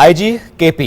IG KP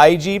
IG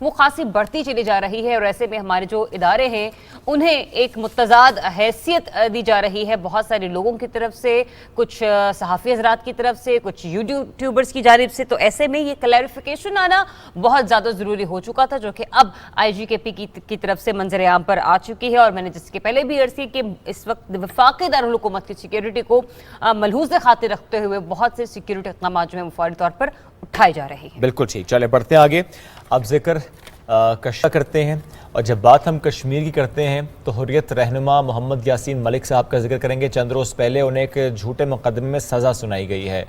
وہ خاصی بڑھتی چلی جا رہی ہے، اور ایسے میں ہمارے جو ادارے ہیں انہیں ایک متضاد حیثیت دی جا رہی ہے بہت سارے لوگوں کی طرف سے، کچھ صحافی حضرات کی طرف سے، کچھ یوٹیوبرز کی جانب سے. تو ایسے میں یہ کلیریفیکیشن آنا بہت زیادہ ضروری ہو چکا تھا، جو کہ اب آئی جی کے پی کی طرف سے منظر عام پر آ چکی ہے. اور میں نے جس کے پہلے بھی عرض کی کہ اس وقت وفاقی دارالحکومت کی سیکیورٹی کو ملحوظ خاطر رکھتے ہوئے بہت سے سیکیورٹی اقدامات جو ہیں فوری طور پر اٹھائے جا رہے ہیں. بالکل ٹھیک، چلے بڑھتے ہیں آگے. اب ذکر کشمیر کرتے ہیں، اور جب بات ہم کشمیر کی کرتے ہیں تو حریت رہنما محمد یاسین ملک صاحب کا ذکر کریں گے. چند روز پہلے انہیں ایک جھوٹے مقدمے میں سزا سنائی گئی ہے.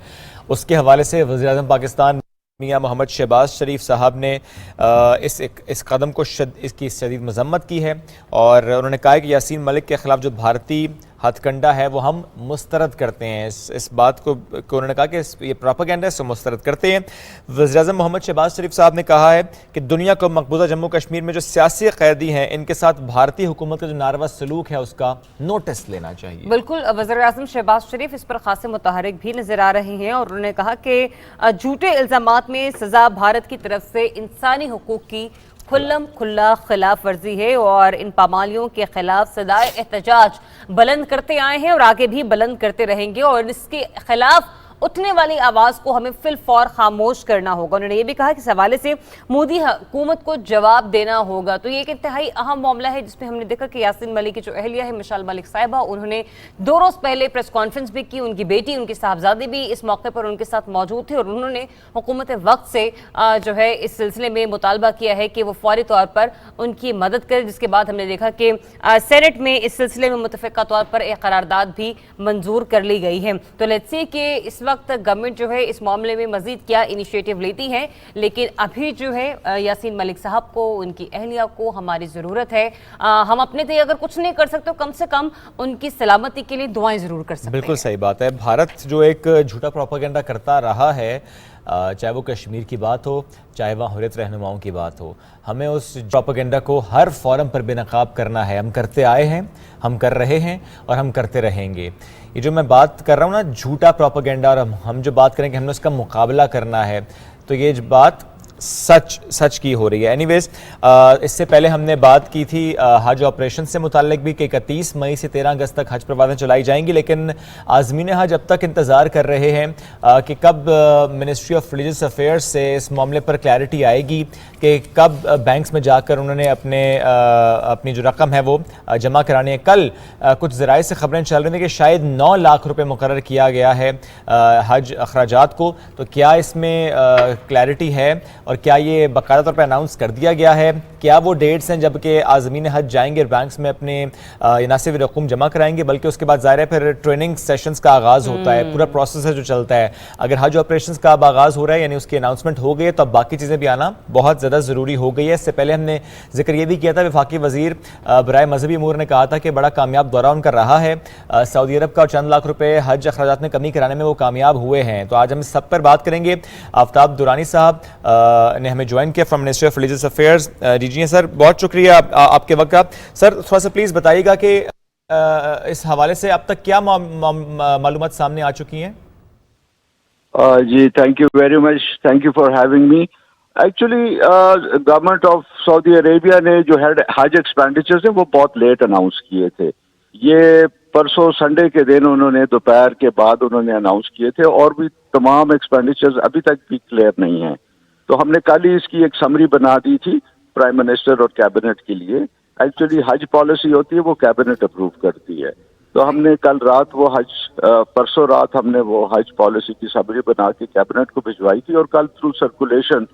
اس کے حوالے سے وزیر اعظم پاکستان میاں محمد شہباز شریف صاحب نے اس قدم کو اس کی شدید مذمت کی ہے، اور انہوں نے کہا کہ یاسین ملک کے خلاف جو بھارتی ہتھ کنڈا ہے وہ ہم مسترد کرتے ہیں. اس بات کو انہوں نے کہا کہ یہ پروپیگنڈا ہے، اس کو مسترد کرتے ہیں. وزیر اعظم محمد شہباز شریف صاحب نے کہا ہے کہ دنیا کو مقبوضہ جموں کشمیر میں جو سیاسی قیدی ہیں ان کے ساتھ بھارتی حکومت کا جو ناروا سلوک ہے اس کا نوٹس لینا چاہیے. بالکل، وزیر اعظم شہباز شریف اس پر خاصے متحرک بھی نظر آ رہے ہیں، اور انہوں نے کہا کہ جھوٹے الزامات میں سزا بھارت کی طرف سے انسانی حقوق کی کھلم کھلا خلاف ورزی ہے، اور ان پامالیوں کے خلاف صدائے احتجاج بلند کرتے آئے ہیں اور آگے بھی بلند کرتے رہیں گے، اور اس کے خلاف اٹھنے والی آواز کو ہمیں فی الفور خاموش کرنا ہوگا. انہوں نے یہ بھی کہا کہ اس حوالے سے مودی حکومت کو جواب دینا ہوگا. تو یہ ایک انتہائی اہم معاملہ ہے جس میں ہم نے دیکھا کہ یاسین ملک کی جو اہلیہ ہے مشال ملک صاحبہ، انہوں نے 2 روز پہلے پریس کانفرنس بھی کی. ان کی بیٹی، ان کے صاحبزادے بھی اس موقع پر ان کے ساتھ موجود تھے، اور انہوں نے حکومت وقت سے جو ہے اس سلسلے میں مطالبہ کیا ہے کہ وہ فوری طور پر ان کی مدد کرے. جس کے بعد ہم نے دیکھا کہ سینٹ میں اس سلسلے میں متفقہ طور پر ایک قرارداد بھی منظور کر لی گئی ہے. تو لیٹس سی کہ اس وقت گورنمنٹ جو ہے اس معاملے میں مزید کیا انیشیٹو لیتی ہے، لیکن ابھی جو ہے یاسین ملک صاحب کو، ان کی اہلیہ کو ہماری ضرورت ہے. ہم اپنے تھے اگر کچھ نہیں کر سکتے کم سے کم ان کی سلامتی کے لیے دعائیں ضرور کر سکتے ہیں. بالکل صحیح بات ہے. بھارت جو ایک جھوٹا پروپیگنڈا کرتا رہا ہے، چاہے وہ کشمیر کی بات ہو، چاہے وہاں حریت رہنماؤں کی بات ہو، ہمیں اس پروپیگنڈا کو ہر فورم پر بے نقاب کرنا ہے. ہم کرتے آئے ہیں، ہم کر رہے ہیں، اور ہم کرتے رہیں گے. یہ جو میں بات کر رہا ہوں نا جھوٹا پروپیگنڈا، اور ہم جو بات کریں کہ ہم نے اس کا مقابلہ کرنا ہے، تو یہ بات سچ کی ہو رہی ہے. اینی ویز، اس سے پہلے ہم نے بات کی تھی حج آپریشن سے متعلق بھی کہ 31 مئی سے 13 اگست تک حج پروازیں چلائی جائیں گی، لیکن عازمین حج اب تک انتظار کر رہے ہیں کہ کب منسٹری آف ریلیجس افیئرز سے اس معاملے پر کلیئرٹی آئے گی کہ کب بینکس میں جا کر انہوں نے اپنی جو رقم ہے وہ جمع کرانی ہے. کل کچھ ذرائع سے خبریں چل رہی ہیں کہ شاید 9 لاکھ روپے مقرر کیا گیا ہے حج اخراجات کو. تو کیا اس میں کلیئرٹی ہے، اور کیا یہ باقاعدہ طور پہ اناؤنس کر دیا گیا ہے؟ کیا وہ ڈیٹس ہیں جب کہ عازمین حج جائیں گے اور بینکس میں اپنے نہ صرف رقم جمع کرائیں گے بلکہ اس کے بعد ظاہر ہے پھر ٹریننگ سیشنز کا آغاز ہوتا ہے، پورا پروسیس ہے جو چلتا ہے. اگر حج آپریشنز کا اب آغاز ہو رہا ہے، یعنی اس کی اناؤنسمنٹ ہو گئی ہے، تو اب باقی چیزیں بھی آنا بہت زیادہ ضروری ہو گئی ہے. اس سے پہلے ہم نے ذکر یہ بھی کیا تھا، وفاقی وزیر برائے مذہبی امور نے کہا تھا کہ بڑا کامیاب دورہ ان کا رہا ہے سعودی عرب کا، اور چند لاکھ روپے حج اخراجات میں کمی کرانے میں وہ کامیاب ہوئے ہیں. تو آج ہم اس سب پر بات کریں گے. آفتاب درانی صاحب نے ہمیں جوائن کیا from ministry of religious affairs. جی سر، بہت شکریہ آپ کے وقت کا. سر تھوڑا سا پلیز بتائیے گا کہ اس حوالے سے اب تک کیا معلومات سامنے آ چکی ہیں؟ جی thank you very much, thank you for having me. Actually government of Saudi Arabia نے جو حج ایکسپینڈیچرز ہیں وہ بہت لیٹ اناؤنس کیے تھے. یہ پرسوں سنڈے کے دن انہوں نے دوپہر کے بعد انہوں نے اناؤنس کیے تھے، اور بھی تمام ایکسپینڈیچرز ابھی تک بھی کلیئر نہیں ہیں. تو ہم نے کل ہی اس کی ایک سمری بنا دی تھی پرائم منسٹر اور کیبنٹ کے لیے. ایکچولی حج پالیسی ہوتی ہے وہ کیبنٹ اپروو کرتی ہے. تو ہم نے کل رات وہ پرسوں رات ہم نے وہ حج پالیسی کی سمری بنا کے کیبنٹ کو بھجوائی تھی، اور کل تھرو سرکولیشن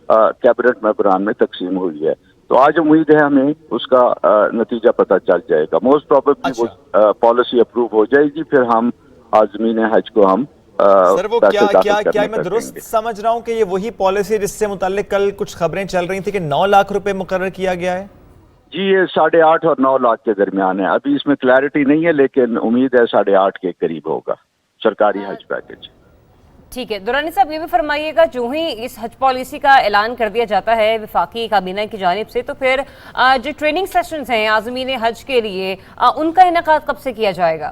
کیبنٹ ممبران میں تقسیم ہوئی ہے. تو آج امید ہے ہمیں اس کا نتیجہ پتہ چل جائے گا. موسٹ پروبیبلی وہ پالیسی اپروو ہو جائے گی، پھر ہم عازمین حج کو ہم سر وہ کیا میں درست سمجھ رہا ہوں کہ یہ وہی پالیسی جس سے متعلق کل کچھ خبریں چل رہی تھیں کہ 9 لاکھ روپے مقرر کیا گیا ہے؟ جی یہ 8.5 اور 9 لاکھ کے درمیان ہے. ابھی اس میں کلیئرٹی نہیں ہے، لیکن امید ہے 8.5 کے قریب ہوگا سرکاری حج پیکج. ٹھیک ہے. درانی صاحب یہ بھی فرمائیے گا، جو ہی اس حج پالیسی کا اعلان کر دیا جاتا ہے وفاقی کابینہ کی جانب سے، تو پھر جو ٹریننگ سیشنز ہیں عازمین حج کے لیے ان کا انعقاد کب سے کیا جائے گا؟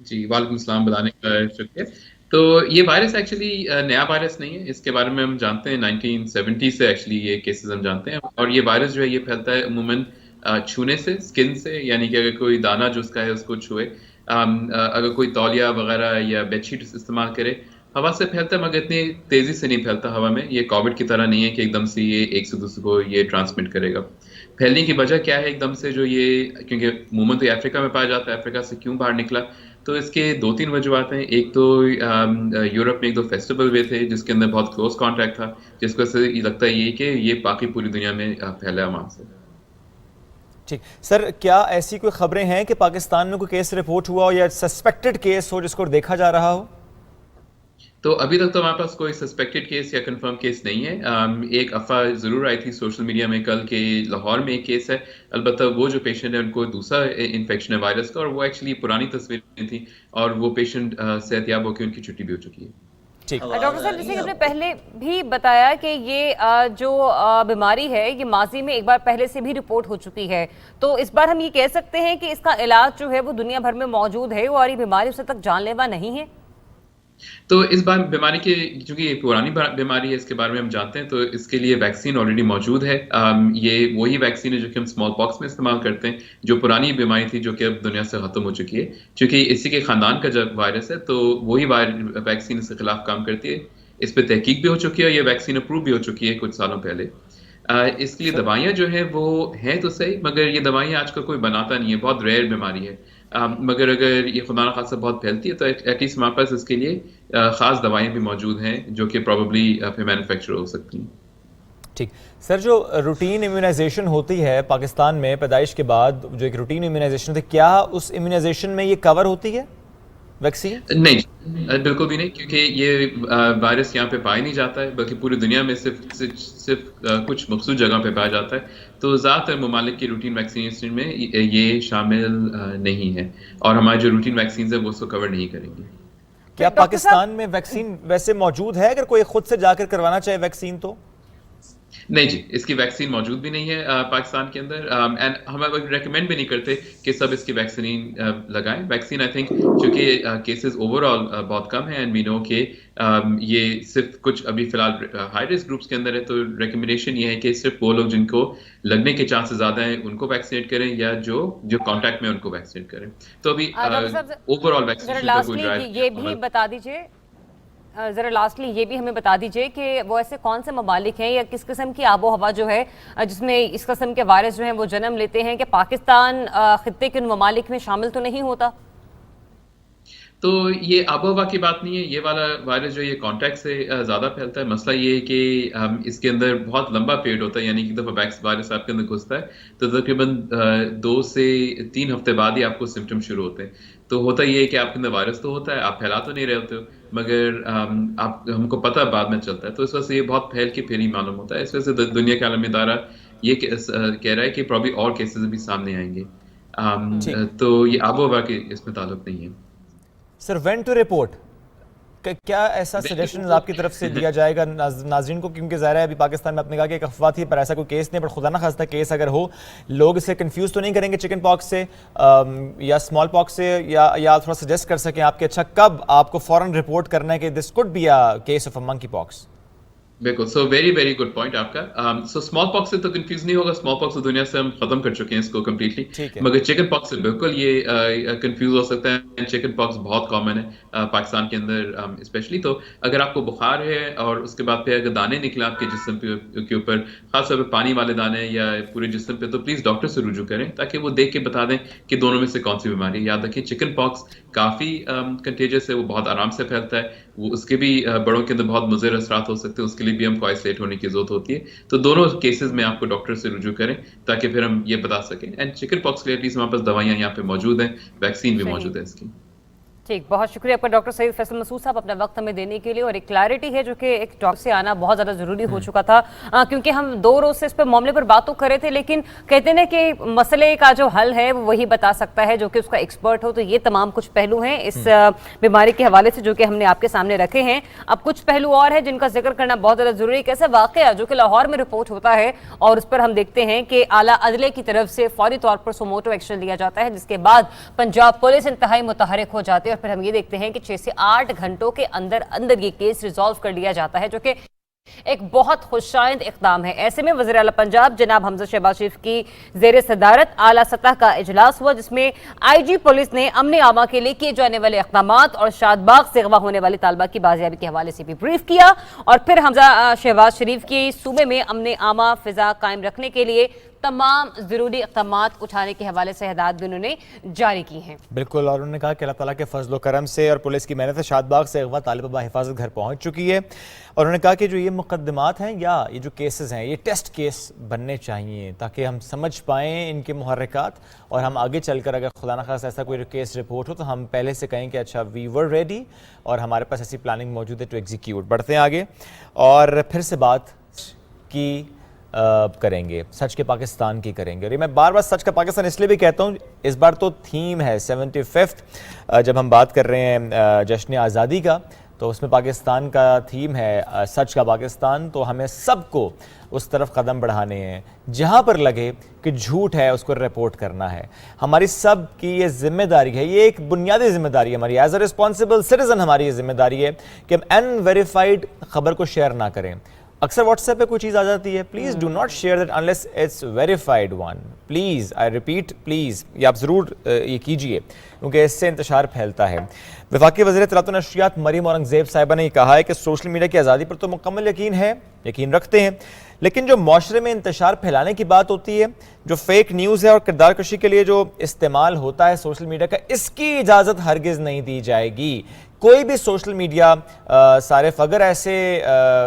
جی وعلیکم السلام، بلانے کا شکریہ. تو یہ وائرس ایکچولی نیا وائرس نہیں ہے، اس کے بارے میں ہم جانتے ہیں 1970 سے ایکچولی یہ کیسز ہم جانتے ہیں. اور یہ وائرس جو ہے یہ پھیلتا ہے عموماً چھونے سے، اسکن سے، یعنی کہ اگر کوئی دانہ جو اس کا ہے اس کو چھوئے، اگر کوئی تولیہ وغیرہ یا بیڈ شیٹ استعمال کرے، ہوا سے پھیلتا ہے مگر اتنی تیزی سے نہیں پھیلتا ہوا میں. یہ کووڈ کی طرح نہیں ہے کہ ایک دم سے یہ ایک سے دوسرے کو یہ ٹرانسمٹ کرے گا. پھیلنے کی وجہ کیا ہے ایک دم سے جو یہ، کیونکہ عموماً تو افریقہ میں پایا جاتا ہے، افریقہ سے کیوں باہر نکلا؟ تو اس کے 2-3 وجوہات ہیں. ایک تو یورپ میں ایک دو فیسٹیول ہوئے تھے جس کے اندر بہت کلوز کانٹیکٹ تھا، جس کو سے لگتا ہے یہ کہ یہ باقی پوری دنیا میں پھیلا وہاں سے. ٹھیک سر، کیا ایسی کوئی خبریں ہیں کہ پاکستان میں کوئی کیس رپورٹ ہوا ہو یا سسپیکٹڈ کیس ہو جس کو دیکھا جا رہا ہو؟ تو ابھی تک تو ہمارے پاس کوئی سسپیکٹڈ کیس یا کنفرم کیس نہیں ہے. ایک افواہ ضرور آئی تھی سوشل میڈیا میں کل کہ لاہور میں ایک کیس ہے، البتہ وہ جو پیشنٹ ہے ان کو دوسرا انفیکشن ہے وائرس کا، اور وہ ایکچولی پرانی تصویریں تھیں اور وہ پیشنٹ صحت یاب ہو کے ان کی چھٹی بھی ہو چکی ہے. ڈاکٹر صاحب، جیسے کہ آپ نے پہلے بھی بتایا کہ یہ جو بیماری ہے یہ ماضی میں ایک بار پہلے سے بھی رپورٹ ہو چکی ہے، تو اس بار ہم یہ کہہ سکتے ہیں کہ اس کا علاج جو ہے وہ دنیا بھر میں موجود ہے اور یہ بیماری اس تک جان لیوا نہیں ہے؟ تو اس بار بیماری کے، چونکہ یہ پرانی بیماری ہے اس کے بارے میں ہم جانتے ہیں، تو اس کے لیے ویکسین آلریڈی موجود ہے. یہ وہی ویکسین ہے جو کہ ہم اسمال پاکس میں استعمال کرتے ہیں، جو پرانی بیماری تھی جو کہ اب دنیا سے ختم ہو چکی ہے. چونکہ اسی کے خاندان کا جب وائرس ہے تو وہی ویکسین اس کے خلاف کام کرتی ہے. اس پہ تحقیق بھی ہو چکی ہے، یہ ویکسین اپروو بھی ہو چکی ہے کچھ سالوں پہلے. اس کے لیے دوائیاں جو ہیں وہ ہیں تو صحیح، مگر یہ دوائیاں آج کل کوئی بناتا نہیں ہے، بہت ریئر بیماری ہے. مگر اگر یہ خدا نخواستہ بہت پھیلتی ہے تو ایٹ لیسٹ ہمارے پاس اس کے لیے خاص دوائیں بھی موجود ہیں جو کہ پروبیبلی پھر مینوفیکچر ہو سکتی ہیں. ٹھیک سر، جو روٹین امیونائزیشن ہوتی ہے پاکستان میں پیدائش کے بعد، جو ایک روٹین امیونائزیشن ہوتی ہے، کیا اس امیونائزیشن میں یہ کور ہوتی ہے ویکسین؟ نہیں، بالکل بھی نہیں، کیونکہ یہ وائرس یہاں پہ پایا نہیں جاتا ہے، بلکہ پوری دنیا میں صرف کچھ مخصوص جگہ پہ پایا جاتا ہے. تو زیادہ تر ممالک کی روٹین ویکسینیشن میں یہ شامل نہیں ہے، اور ہماری جو روٹین ویکسینز ہیں وہ اس کو کور نہیں کریں گے. کیا پاکستان میں ویکسین ویسے موجود ہے اگر کوئی خود سے جا کر کروانا چاہے ویکسین تو؟ نہیں جی، اس کی ویکسین موجود بھی نہیں ہے پاکستان کے اندر، اینڈ ہم ریکمینڈ بھی نہیں کرتے کہ سب اس کی ویکسین لگائیں. ویکسین آئی تھنک چونکہ کیسز اوور آل بہت کم ہیں، اینڈ وی نو کہ یہ صرف کچھ ابھی فی الحال ہائی رسک گروپس کے اندر ہے، تو ریکمینڈیشن یہ ہے کہ صرف وہ لوگ جن کو لگنے کے چانسز زیادہ ہیں ان کو ویکسینیٹ کریں، یا جو کانٹیکٹ میں ان کو ویکسینیٹ کریں. تو ابھی اوور آل ویکسینیشن کا کوئی ڈرائیو یہ بھی بتا دیجیے، ذرا لاسٹلی یہ بھی ہمیں بتا دیجئے کہ وہ ایسے کون سے ممالک ہیں یا کس قسم کی آب و ہوا جو ہے جس میں اس قسم کے وائرس جو ہیں وہ جنم لیتے ہیں، کہ پاکستان خطے کے ان ممالک میں شامل تو نہیں ہوتا؟ تو یہ آب و ہوا کی بات نہیں ہے، یہ والا وائرس جو یہ کانٹیکٹ سے زیادہ پھیلتا ہے. مسئلہ یہ ہے کہ اس کے اندر بہت لمبا پیریڈ ہوتا ہے، یعنی کہ ایک دفعہ وائرس آپ کے اندر گھستا ہے تو تقریباً 2 سے 3 ہفتے بعد ہی آپ کو سمٹم شروع ہوتے ہیں. تو ہوتا یہ ہے کہ آپ کے اندر وائرس تو ہوتا ہے، آپ پھیلا تو نہیں رہے ہوتے ہو، مگر ہم کو پتہ بعد میں چلتا ہے. تو اس وجہ سے یہ بہت پھیل کے پھر ہی معلوم ہوتا ہے. اس وجہ سے دنیا کے عالمی ادارہ یہ کہہ رہا ہے کہ پرابلی اور کیسز بھی سامنے آئیں گے. تو یہ آب و ہوا کے اس میں تعلق نہیں ہے. سر وین ٹو رپورٹ، کیا ایسا سجیشن آپ کی طرف سے دیا جائے گا ناظرین کو؟ کیونکہ ظاہر ہے ابھی پاکستان میں آپ نے کہا کہ ایک افواہ تھی پر ایسا کوئی کیس نہیں، پر خدا نہ خواستہ کیس اگر ہو، لوگ اسے کنفیوز تو نہیں کریں گے چکن پاکس سے یا اسمال پاکس سے، یا تھوڑا سجیسٹ کر سکیں آپ کہ اچھا کب آپ کو فوراً رپورٹ کرنا ہے کہ this could be a case of a monkeypox? بالکل، سو ویری گڈ پوائنٹ آپ کا. سو اسمال پاکس سے تو کنفیوز نہیں ہوگا، اسمال پاکس تو دنیا سے ہم ختم کر چکے ہیں اس کو کمپلیٹلی، مگر چکن پاکس سے بالکل یہ کنفیوز ہو سکتا ہے. چکن پاکس بہت کامن ہے پاکستان کے اندر اسپیشلی. تو اگر آپ کو بخار ہے اور اس کے بعد پھر اگر دانے نکلے آپ کے جسم کے اوپر، خاص طور پہ پانی والے دانے یا پورے جسم پہ، تو پلیز ڈاکٹر سے رجوع کریں تاکہ وہ دیکھ کے بتا دیں کہ دونوں میں سے کون سی بیماری ہے. یاد رکھیں چکن پاکس کافی کنٹیجس ہے، وہ بہت آرام سے پھیلتا ہے، وہ اس کے بھی بڑوں کے اندر بہت مضر اثرات ہو سکتے ہیں، اس کے لیے بھی ہم کو آئسولیٹ ہونے کی ضرورت ہوتی ہے. تو دونوں کیسز میں آپ کو ڈاکٹر سے رجوع کریں تاکہ پھر ہم یہ بتا سکیں. اینڈ چکن پاکس کے لیے ایٹ لیسٹ ہمارے پاس دوائیاں یہاں پہ موجود ہیں، ویکسین بھی موجود ہے اس کی. ٹھیک, بہت شکریہ آپ کا ڈاکٹر سعید فیصل مسعود صاحب اپنا وقت ہمیں دینے کے لیے, اور ایک کلیئرٹی ہے جو کہ ایک ڈاکٹر سے آنا بہت زیادہ ضروری ہو چکا تھا, کیونکہ ہم 2 روز سے اس پہ معاملے پر بات تو کر رہے تھے, لیکن کہتے ہیں کہ مسئلے کا جو حل ہے وہ وہی بتا سکتا ہے جو کہ اس کا ایکسپرٹ ہو. تو یہ تمام کچھ پہلو ہیں اس بیماری کے حوالے سے جو کہ ہم نے آپ کے سامنے رکھے ہیں. اب کچھ پہلو اور ہیں جن کا ذکر کرنا بہت زیادہ ضروری ہے. کیسا واقعہ جو کہ لاہور میں رپورٹ ہوتا ہے اور اس پر ہم دیکھتے ہیں کہ اعلیٰ عدلیہ کی طرف سے فوری طور پر سوموٹو ایکشن لیا جاتا ہے, جس کے بعد پنجاب پولیس انتہائی متحرک ہو جاتی ہے, اور پھر ہم یہ دیکھتے ہیں کہ 6 سے 8 گھنٹوں کے اندر یہ کیس ریزالو کر لیا جاتا ہے, جو کہ ایک بہت خوشائند اقدام ہے. ایسے میں وزیر اعلیٰ پنجاب جناب حمزہ شہباز شریف کی زیر صدارت اعلیٰ سطح کا اجلاس ہوا, جس میں آئی جی پولیس نے امن عامہ کے لیے کیے جانے والے اقدامات اور شاد باغ سے اغوا ہونے والی طالبہ کی بازیابی کے حوالے سے بھی بریف کیا, اور پھر حمزہ شہباز شریف کی صوبے میں امن عامہ فضا قائم رکھنے کے لیے تمام ضروری اقدامات اٹھانے کے حوالے سے ہدایات بھی انہوں نے جاری کی ہیں. بالکل, اور انہوں نے کہا کہ اللہ تعالیٰ کے فضل و کرم سے اور پولیس کی محنت سے شاد باغ سے اغوا طالبہ بحفاظت گھر پہنچ چکی ہے, اور انہوں نے کہا کہ جو یہ مقدمات ہیں یا یہ جو کیسز ہیں یہ ٹیسٹ کیس بننے چاہیے تاکہ ہم سمجھ پائیں ان کے محرکات, اور ہم آگے چل کر اگر خدا نخواستہ ایسا کوئی کیس رپورٹ ہو تو ہم پہلے سے کہیں کہ اچھا وی ور ریڈی اور ہمارے پاس ایسی پلاننگ موجود ہے ٹو ایگزیکیوٹ. بڑھتے ہیں آگے اور پھر سے بات کی کریں گے, سچ کے پاکستان کی کریں گے, اور یہ میں بار بار سچ کا پاکستان اس لیے بھی کہتا ہوں, اس بار تو تھیم ہے 75 جب ہم بات کر رہے ہیں جشن آزادی کا, تو اس میں پاکستان کا تھیم ہے سچ کا پاکستان. تو ہمیں سب کو اس طرف قدم بڑھانے ہیں جہاں پر لگے کہ جھوٹ ہے اس کو رپورٹ کرنا ہے. ہماری سب کی یہ ذمہ داری ہے, یہ ایک بنیادی ذمہ داری ہے ہماری ایز اے رسپانسبل سٹیزن. ہماری یہ ذمہ داری ہے کہ ہم ان ویریفائڈ خبر کو شیئر نہ کریں. اکثر واٹس ایپ پہ کوئی چیز آ جاتی ہے, please do not share that unless it's verified one, please I repeat please, یہ آپ ضرور یہ کیجئے کیونکہ اس سے انتشار پھیلتا ہے. وفاقی وزیر اطلاعات و نشریات مریم اورنگزیب صاحبہ نے یہ کہا ہے کہ سوشل میڈیا کی آزادی پر تو مکمل یقین رکھتے ہیں, لیکن جو معاشرے میں انتشار پھیلانے کی بات ہوتی ہے, جو فیک نیوز ہے اور کردار کشی کے لیے جو استعمال ہوتا ہے سوشل میڈیا کا, اس کی اجازت ہرگز نہیں دی جائے گی. کوئی بھی سوشل میڈیا صارف اگر ایسے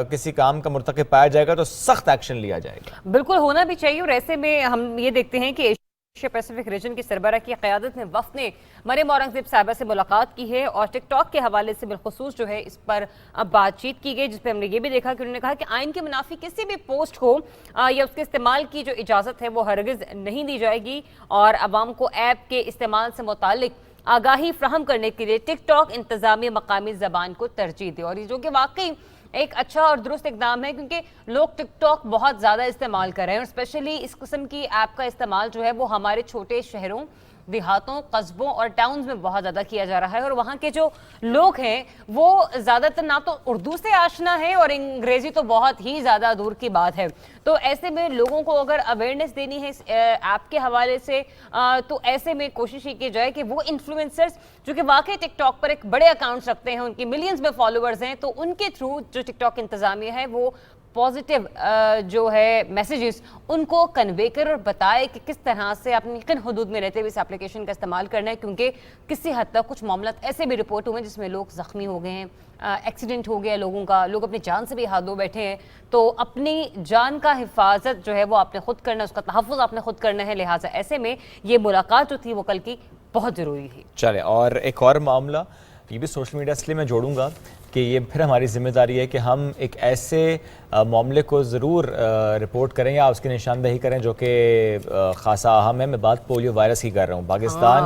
کسی کام کا مرتکب پایا جائے گا تو سخت ایکشن لیا جائے گا. بالکل ہونا بھی چاہیے, اور ایسے میں ہم یہ دیکھتے ہیں کہ ایشیا پیسیفک ریجن کی سربراہ کی قیادت میں وفد نے مریم اورنگزیب صاحبہ سے ملاقات کی ہے, اور ٹک ٹاک کے حوالے سے بالخصوص جو ہے اس پر بات چیت کی گئی, جس پہ ہم نے یہ بھی دیکھا کہ انہوں نے کہا کہ آئین کے منافی کسی بھی پوسٹ کو یا اس کے استعمال کی جو اجازت ہے وہ ہرگز نہیں دی جائے گی, اور عوام کو ایپ کے استعمال سے متعلق آگاہی فراہم کرنے کے لیے ٹک ٹاک انتظامی مقامی زبان کو ترجیح دے. اور یہ جو کہ واقعی ایک اچھا اور درست اقدام ہے, کیونکہ لوگ ٹک ٹاک بہت زیادہ استعمال کر رہے ہیں, اور اسپیشلی اس قسم کی ایپ کا استعمال جو ہے وہ ہمارے چھوٹے شہروں, دیہاتوں, قصبوں اور ٹاؤنز میں بہت زیادہ کیا جا رہا ہے, اور وہاں کے جو لوگ ہیں وہ زیادہ تر نہ تو اردو سے آشنا ہے اور انگریزی تو بہت ہی زیادہ دور کی بات ہے. تو ایسے میں لوگوں کو اگر اویئرنیس دینی ہے اس ایپ کے حوالے سے, تو ایسے میں کوشش یہ کی جائے کہ وہ انفلوئنسرز جو کہ واقعی ٹک ٹاک پر ایک بڑے اکاؤنٹس رکھتے ہیں, ان کی ملینز میں فالوورز ہیں, تو ان کے تھرو جو ٹک ٹاک انتظامیہ ہے وہ پازیٹیو جو ہے میسیجز ان کو کنوے کر اور بتائے کہ کس طرح سے اپنی کن حدود میں رہتے ہوئے اس اپلیکیشن کا استعمال کرنا ہے, کیونکہ کسی حد تک کچھ معاملات ایسے بھی رپورٹ ہوئے ہیں جس میں لوگ زخمی ہو گئے ہیں, ایکسیڈنٹ ہو گیا لوگوں کا, لوگ اپنی جان سے بھی ہاتھ دھو بیٹھے ہیں. تو اپنی جان کا حفاظت جو ہے وہ آپ نے خود کرنا ہے, اس کا تحفظ آپ نے خود کرنا ہے, لہٰذا ایسے میں یہ ملاقات جو تھی وہ کل کی بہت ضروری تھی. چلے, اور ایک اور معاملہ یہ بھی سوشل میڈیا اس لیے میں جوڑوں گا کہ یہ پھر ہماری ذمہ داری ہے کہ ہم ایک ایسے معاملے کو ضرور رپورٹ کریں یا اس کی نشاندہی کریں جو کہ خاصا اہم ہے. میں بات پولیو وائرس کی کر رہا ہوں. پاکستان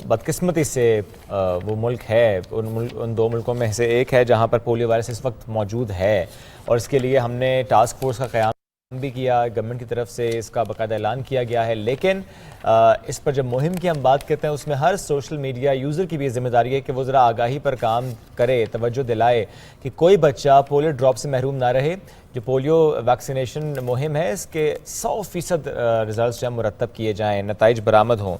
بدقسمتی سے وہ ملک ہے, ان 2 ملکوں میں سے ایک ہے جہاں پر پولیو وائرس اس وقت موجود ہے, اور اس کے لیے ہم نے ٹاسک فورس کا قیام بھی کیا, گورنمنٹ کی طرف سے اس کا باقاعدہ اعلان کیا گیا ہے. لیکن اس پر جب مہم کی ہم بات کرتے ہیں اس میں ہر سوشل میڈیا یوزر کی بھی ذمہ داری ہے کہ وہ ذرا آگاہی پر کام کرے, توجہ دلائے کہ کوئی بچہ پولیو ڈراپ سے محروم نہ رہے. جو پولیو ویکسینیشن مہم ہے اس کے 100% رزلٹس جو مرتب کیے جائیں, نتائج برآمد ہوں.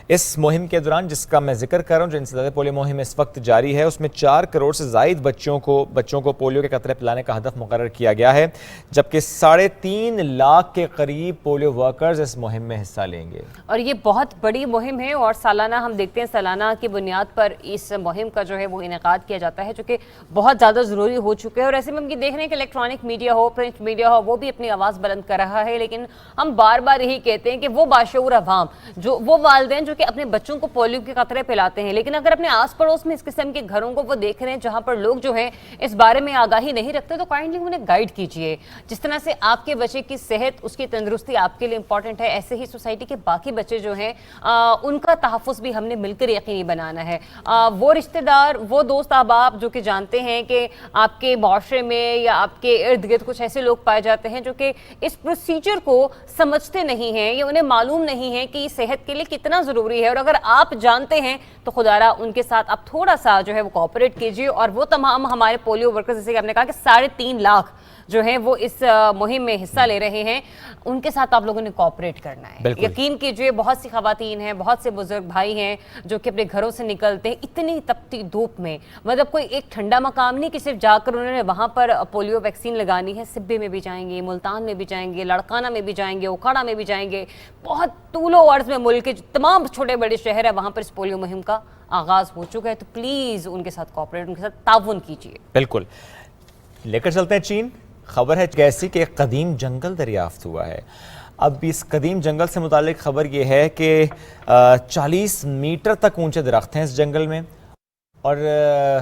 اس مہم کے دوران جس کا میں ذکر کر رہا ہوں, جو انسداد پولیو مہم اس وقت جاری ہے, اس میں 4 کروڑ سے زائد بچوں کو پولیو کے قطرے پلانے کا ہدف مقرر کیا گیا ہے, جبکہ 3.5 لاکھ کے قریب پولیو ورکرز اس مہم میں حصہ لیں گے. اور یہ بہت بڑی مہم ہے, اور سالانہ ہم دیکھتے ہیں سالانہ کی بنیاد پر اس مہم کا جو ہے وہ انعقاد کیا جاتا ہے, جو کہ بہت زیادہ ضروری ہو چکے ہیں. اور ایسے میں ہم یہ دیکھ رہے ہیں کہ الیکٹرانک میڈیا ہو, پرنٹ میڈیا ہو, وہ بھی اپنی آواز بلند کر رہا ہے, لیکن ہم بار بار یہی کہتے ہیں کہ وہ باشعور عوام, جو وہ والدین جو کہ اپنے بچوں کو پولیو کے قطرے پلاتے ہیں، لیکن اگر اپنے آس پڑوس میں اس قسم کے گھروں کو وہ دیکھ رہے ہیں جہاں پر لوگ جو ہیں اس بارے میں آگاہی نہیں رکھتے، تو کائنڈلی انہیں گائیڈ کیجیے. جس طرح سے آپ کے بچے کی صحت، اس کی تندرستی آپ کے لیے امپورٹنٹ ہے، ایسے ہی سوسائٹی کے باقی بچے جو ہیں ان کا تحفظ بھی ہم نے مل کر یقینی بنانا ہے. وہ رشتہ دار، وہ دوست احباب جو کہ جانتے ہیں کہ آپ کے معاشرے میں یا آپ کے ارد گرد کچھ ایسے لوگ پائے جاتے ہیں جو کہ اس پروسیجر کو سمجھتے نہیں ہیں یا انہیں معلوم نہیں ہے کہ یہ صحت کے لیے کتنا ضروری ہے، اور اگر آپ جانتے ہیں تو خدا را ان کے ساتھ آپ تھوڑا سا جو ہے وہ کوآپریٹ کیجیے. اور وہ تمام ہمارے پولیو ورکرز، جیسے کہ آپ نے کہا کہ 3.5 لاکھ جو ہیں وہ اس مہم میں حصہ لے رہے ہیں، ان کے ساتھ آپ لوگوں نے کوآپریٹ کرنا ہے. یقین کیجئے بہت سی خواتین ہیں، بہت سے بزرگ بھائی ہیں جو کہ اپنے گھروں سے نکلتے ہیں اتنی تپتی دھوپ میں، مطلب کوئی ایک ٹھنڈا مقام نہیں کہ صرف جا کر انہوں نے وہاں پر پولیو ویکسین لگانی ہے. سبے میں بھی جائیں گے، ملتان میں بھی جائیں گے، لڑکانہ میں بھی جائیں گے، اوکھاڑا میں بھی جائیں گے، بہت طول و عرض میں ملک کے تمام چھوٹے بڑے شہر ہیں وہاں پر اس پولیو مہم کا آغاز ہو چکا ہے. تو پلیز ان کے ساتھ کوآپریٹ، ان کے ساتھ تعاون کیجیے. بالکل. لے کر چلتے ہیں چین. خبر ہے کیسی کہ ایک قدیم جنگل دریافت ہوا ہے. اب اس قدیم جنگل سے متعلق خبر یہ ہے کہ 40 میٹر تک اونچے درخت ہیں اس جنگل میں، اور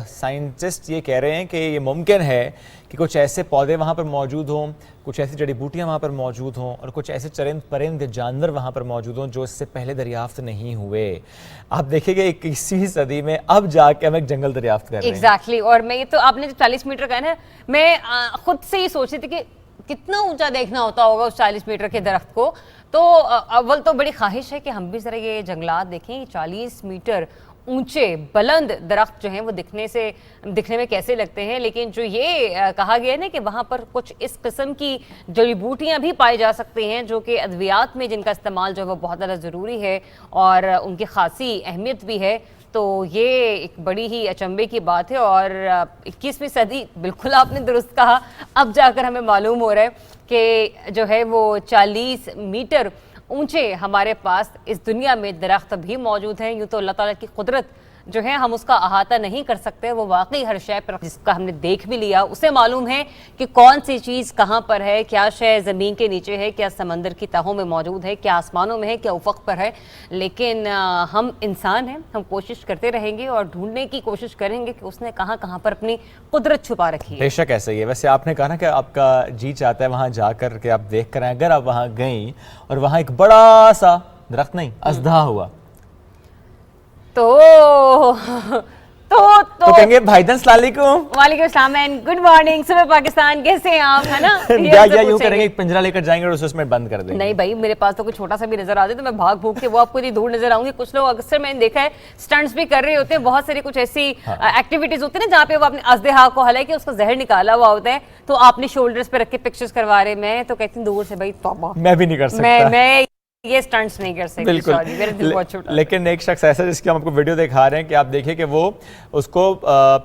سائنٹسٹ یہ کہہ رہے ہیں کہ یہ ممکن ہے کہ کچھ ایسے پودے وہاں پر موجود ہوں، کچھ ایسی جڑی بوٹیاں وہاں پر موجود ہوں، اور کچھ ایسے چرند پرند جانور وہاں پر موجود ہوں جو اس سے پہلے دریافت نہیں ہوئے. آپ دیکھیں گے 21ویں صدی میں اب جا کے ہم ایک جنگل دریافت کر رہے ہیں. ایگزیکٹلی. اور میں یہ تو آپ نے جو 40 میٹر کہا نا، میں خود سے ہی سوچ رہی تھی کہ کتنا اونچا دیکھنا ہوتا ہوگا اس 40 میٹر کے درخت کو. تو اول تو بڑی خواہش ہے کہ ہم بھی ذرا یہ جنگلات دیکھیں. 40 میٹر اونچے بلند درخت جو ہیں وہ دکھنے میں کیسے لگتے ہیں، لیکن جو یہ کہا گیا ہے نا کہ وہاں پر کچھ اس قسم کی جڑی بوٹیاں بھی پائی جا سکتی ہیں جو کہ ادویات میں جن کا استعمال جو ہے وہ بہت زیادہ ضروری ہے اور ان کی خاصی اہمیت بھی ہے. تو یہ ایک بڑی ہی اچنبے کی بات ہے. اور 21ویں صدی، بالکل آپ نے درست کہا، اب جا کر ہمیں معلوم ہو رہا ہے کہ جو ہے وہ 40 میٹر اونچے ہمارے پاس اس دنیا میں درخت بھی موجود ہیں. یوں تو اللہ تعالیٰ کی قدرت جو ہے ہم اس کا احاطہ نہیں کر سکتے. وہ واقعی ہر شے پر جس کا ہم نے دیکھ بھی لیا اسے معلوم ہے کہ کون سی چیز کہاں پر ہے، کیا شے زمین کے نیچے ہے، کیا سمندر کی تہوں میں موجود ہے، کیا آسمانوں میں ہے، کیا افق پر ہے. لیکن ہم انسان ہیں، ہم کوشش کرتے رہیں گے اور ڈھونڈنے کی کوشش کریں گے کہ اس نے کہاں کہاں پر اپنی قدرت چھپا رکھی ہے. بے شک ایسا ہی ہے. ویسے آپ نے کہا نا کہ آپ کا جی چاہتا ہے وہاں جا کر کہ آپ دیکھ کر آئیں. اگر آپ وہاں گئیں اور وہاں ایک بڑا سا درخت نہیں اژدہا ہوا تو کہیں گے بھائی جان السلام علیکم. وعلیکم السلام اینڈ گڈ مارننگ. صبح پاکستان، کیسے ہیں آپ؟ ہے نا، یا یوں کریں گے ایک پنجرا لے کر جائیں گے اور اس میں بند کر دیں گے. نہیں بھائی، میرے پاس تو کوئی چھوٹا سا بھی نظر آ جائے تو میں بھاگ بھوگ کے وہ آپ کو اتنی دور نظر آؤں گی. کچھ لوگ اکثر میں نے دیکھا ہے سٹنٹس بھی کر رہے ہوتے ہیں، بہت ساری کچھ ایسی ایکٹیویٹیز ہوتی ہیں نا جہاں پہ وہ اپنے اژدہا کو، حالانکہ اس کا زہر نکالا ہوا ہوتا ہے، تو آپ نے شولڈرز پہ رکھ کے پکچرز کروا رہے. میں تو کہتی ہوں دور سے بھائی توبہ، میں بھی نہیں کر سکتا، میں یہ سٹنٹس نہیں کر سکتی. بالکل. میرا دل بہت چھوٹا. لیکن ایک شخص ایسا جس کی ہم آپ کو ویڈیو دکھا رہے ہیں کہ آپ دیکھیں کہ وہ اس کو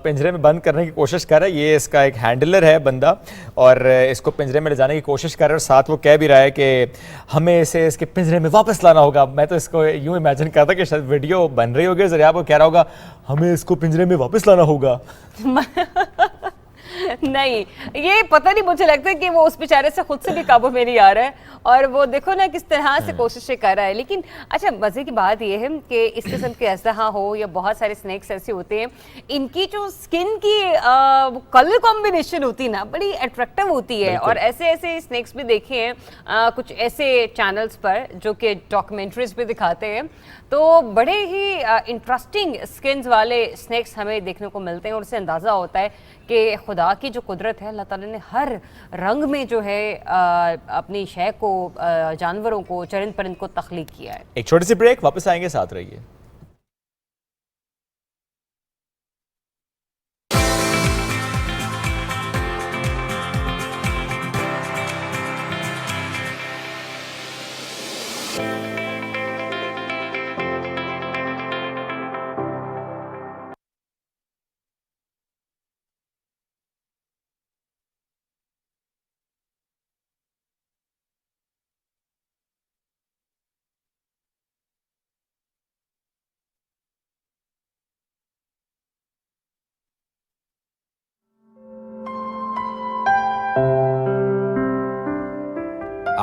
پنجرے میں بند کرنے کی کوشش کر رہا ہے. یہ اس کا ایک ہینڈلر ہے بندہ، اور اس کو پنجرے میں لے جانے کی کوشش کر رہا ہے، اور ساتھ وہ کہہ بھی رہا ہے کہ ہمیں اسے اس کے پنجرے میں واپس لانا ہوگا. میں تو اس کو یوں امیجن کرتا کہ شاید ویڈیو بن رہی ہوگی ذریعہ وہ کہہ رہا ہوگا ہمیں اس کو پنجرے میں واپس لانا ہوگا. نہیں، یہ پتہ نہیں، مجھے لگتا ہے کہ وہ اس بیچارے سے خود سے بھی قابو میں نہیں آ رہا ہے، اور وہ دیکھو نا کس طرح سے کوششیں کر رہا ہے. لیکن اچھا مزے کی بات یہ ہے کہ اس قسم کے اژدہا ہو یا بہت سارے سنیکس ایسے ہوتے ہیں، ان کی جو سکن کی کلر کمبینیشن ہوتی ہے نا بڑی اٹریکٹیو ہوتی ہے. اور ایسے ایسے سنیکس بھی دیکھے ہیں کچھ ایسے چینلز پر جو کہ ڈاکیومنٹریز بھی دکھاتے ہیں، تو بڑے ہی انٹرسٹنگ سکنز والے سنیکس ہمیں دیکھنے کو ملتے ہیں. اور اس سے اندازہ ہوتا ہے کہ خدا کی جو قدرت ہے، اللہ تعالیٰ نے ہر رنگ میں جو ہے اپنی شے کو، جانوروں کو، چرند پرند کو تخلیق کیا ہے. ایک چھوٹی سی بریک، واپس آئیں گے، ساتھ رہیے.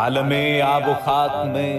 عالم آب و خاک میں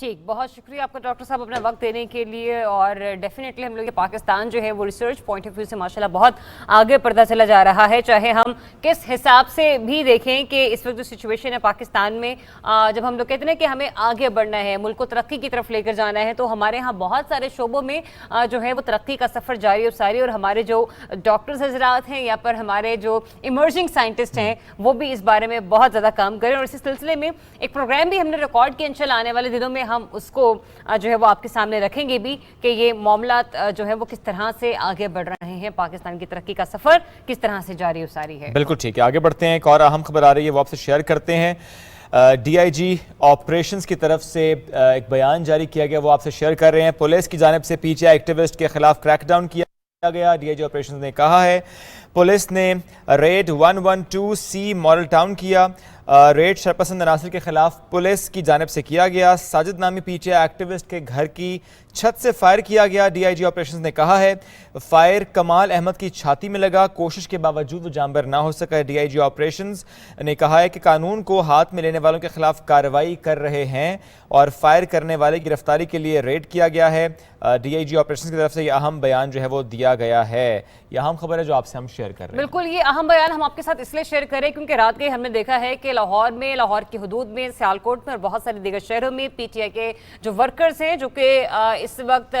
ٹھیک، بہت شکریہ آپ کا ڈاکٹر صاحب اپنا وقت دینے کے لیے. اور ڈیفینیٹلی ہم لوگ یہ پاکستان جو ہے وہ ریسرچ پوائنٹ آف ویو سے ماشاءاللہ بہت آگے بڑھتا چلا جا رہا ہے. چاہے ہم کس حساب سے بھی دیکھیں کہ اس وقت جو سچویشن ہے پاکستان میں، جب ہم لوگ کہتے ہیں کہ ہمیں آگے بڑھنا ہے، ملک کو ترقی کی طرف لے کر جانا ہے، تو ہمارے ہاں بہت سارے شعبوں میں جو ہے وہ ترقی کا سفر جاری و ساری. اور ہمارے جو ڈاکٹرز حضرات ہیں یا پر ہمارے جو ایمرجنگ سائنٹسٹ ہیں وہ بھی اس بارے میں بہت زیادہ کام کریں. اور اسی سلسلے میں ایک پروگرام بھی ہم نے ریکارڈ کیا، انشاءاللہ آنے والے دنوں میں ہم اس کو جو ہے وہ آپ کے سامنے رکھیں گے بھی کہ یہ معاملات جو ہے وہ کس طرح سے آگے بڑھ رہے ہیں، پاکستان کی ترقی کا سفر کس طرح سے جاری و ساری ہے. بالکل ٹھیک ہے، آگے بڑھتے ہیں. ایک اور اہم خبر آ رہی ہے وہ آپ سے شیئر کرتے ہیں. ڈی آئی جی آپریشنز کی طرف سے ایک بیان جاری کیا گیا، وہ آپ سے شیئر کر رہے ہیں. پولیس کی جانب سے پی ٹی آئی ایکٹیوسٹ کے خلاف کریک ڈاؤن کیا گیا. ڈی آئی جی آپریشنز نے کہا ہے پولیس نے ریڈ 112 سی ماڈل ٹاؤن کیا. ریڈ شرپسند عناصر کے خلاف پولیس کی جانب سے کیا گیا. ساجد نامی پی ٹی آئی ایکٹیوسٹ کے گھر کی چھت سے فائر کیا گیا. ڈی آئی جی آپریشنز نے کہا ہے فائر کمال احمد کی چھاتی میں لگا، کوشش کے باوجود وہ جانبر نہ ہو سکا. ڈی آئی جی آپریشنز نے کہا ہے کہ قانون کو ہاتھ میں لینے والوں کے خلاف کارروائی کر رہے ہیں اور فائر کرنے والے کی گرفتاری کے لیے ریڈ کیا گیا ہے. ڈی آئی جی آپریشنز کی طرف سے یہ اہم بیان جو ہے وہ دیا گیا ہے. یہ اہم خبر ہے جو آپ سے ہم شیئر کر رہے ہیں. بالکل، یہ اہم بیان ہم آپ کے ساتھ اس لیے شیئر کریں کیونکہ رات کے ہم نے دیکھا ہے کہ لاہور میں، لاہور کی حدود میں، سیالکوٹ میں اور بہت سارے دیگر شہروں میں پی ٹی آئی کے جو ورکرز ہیں جو کہ اس وقت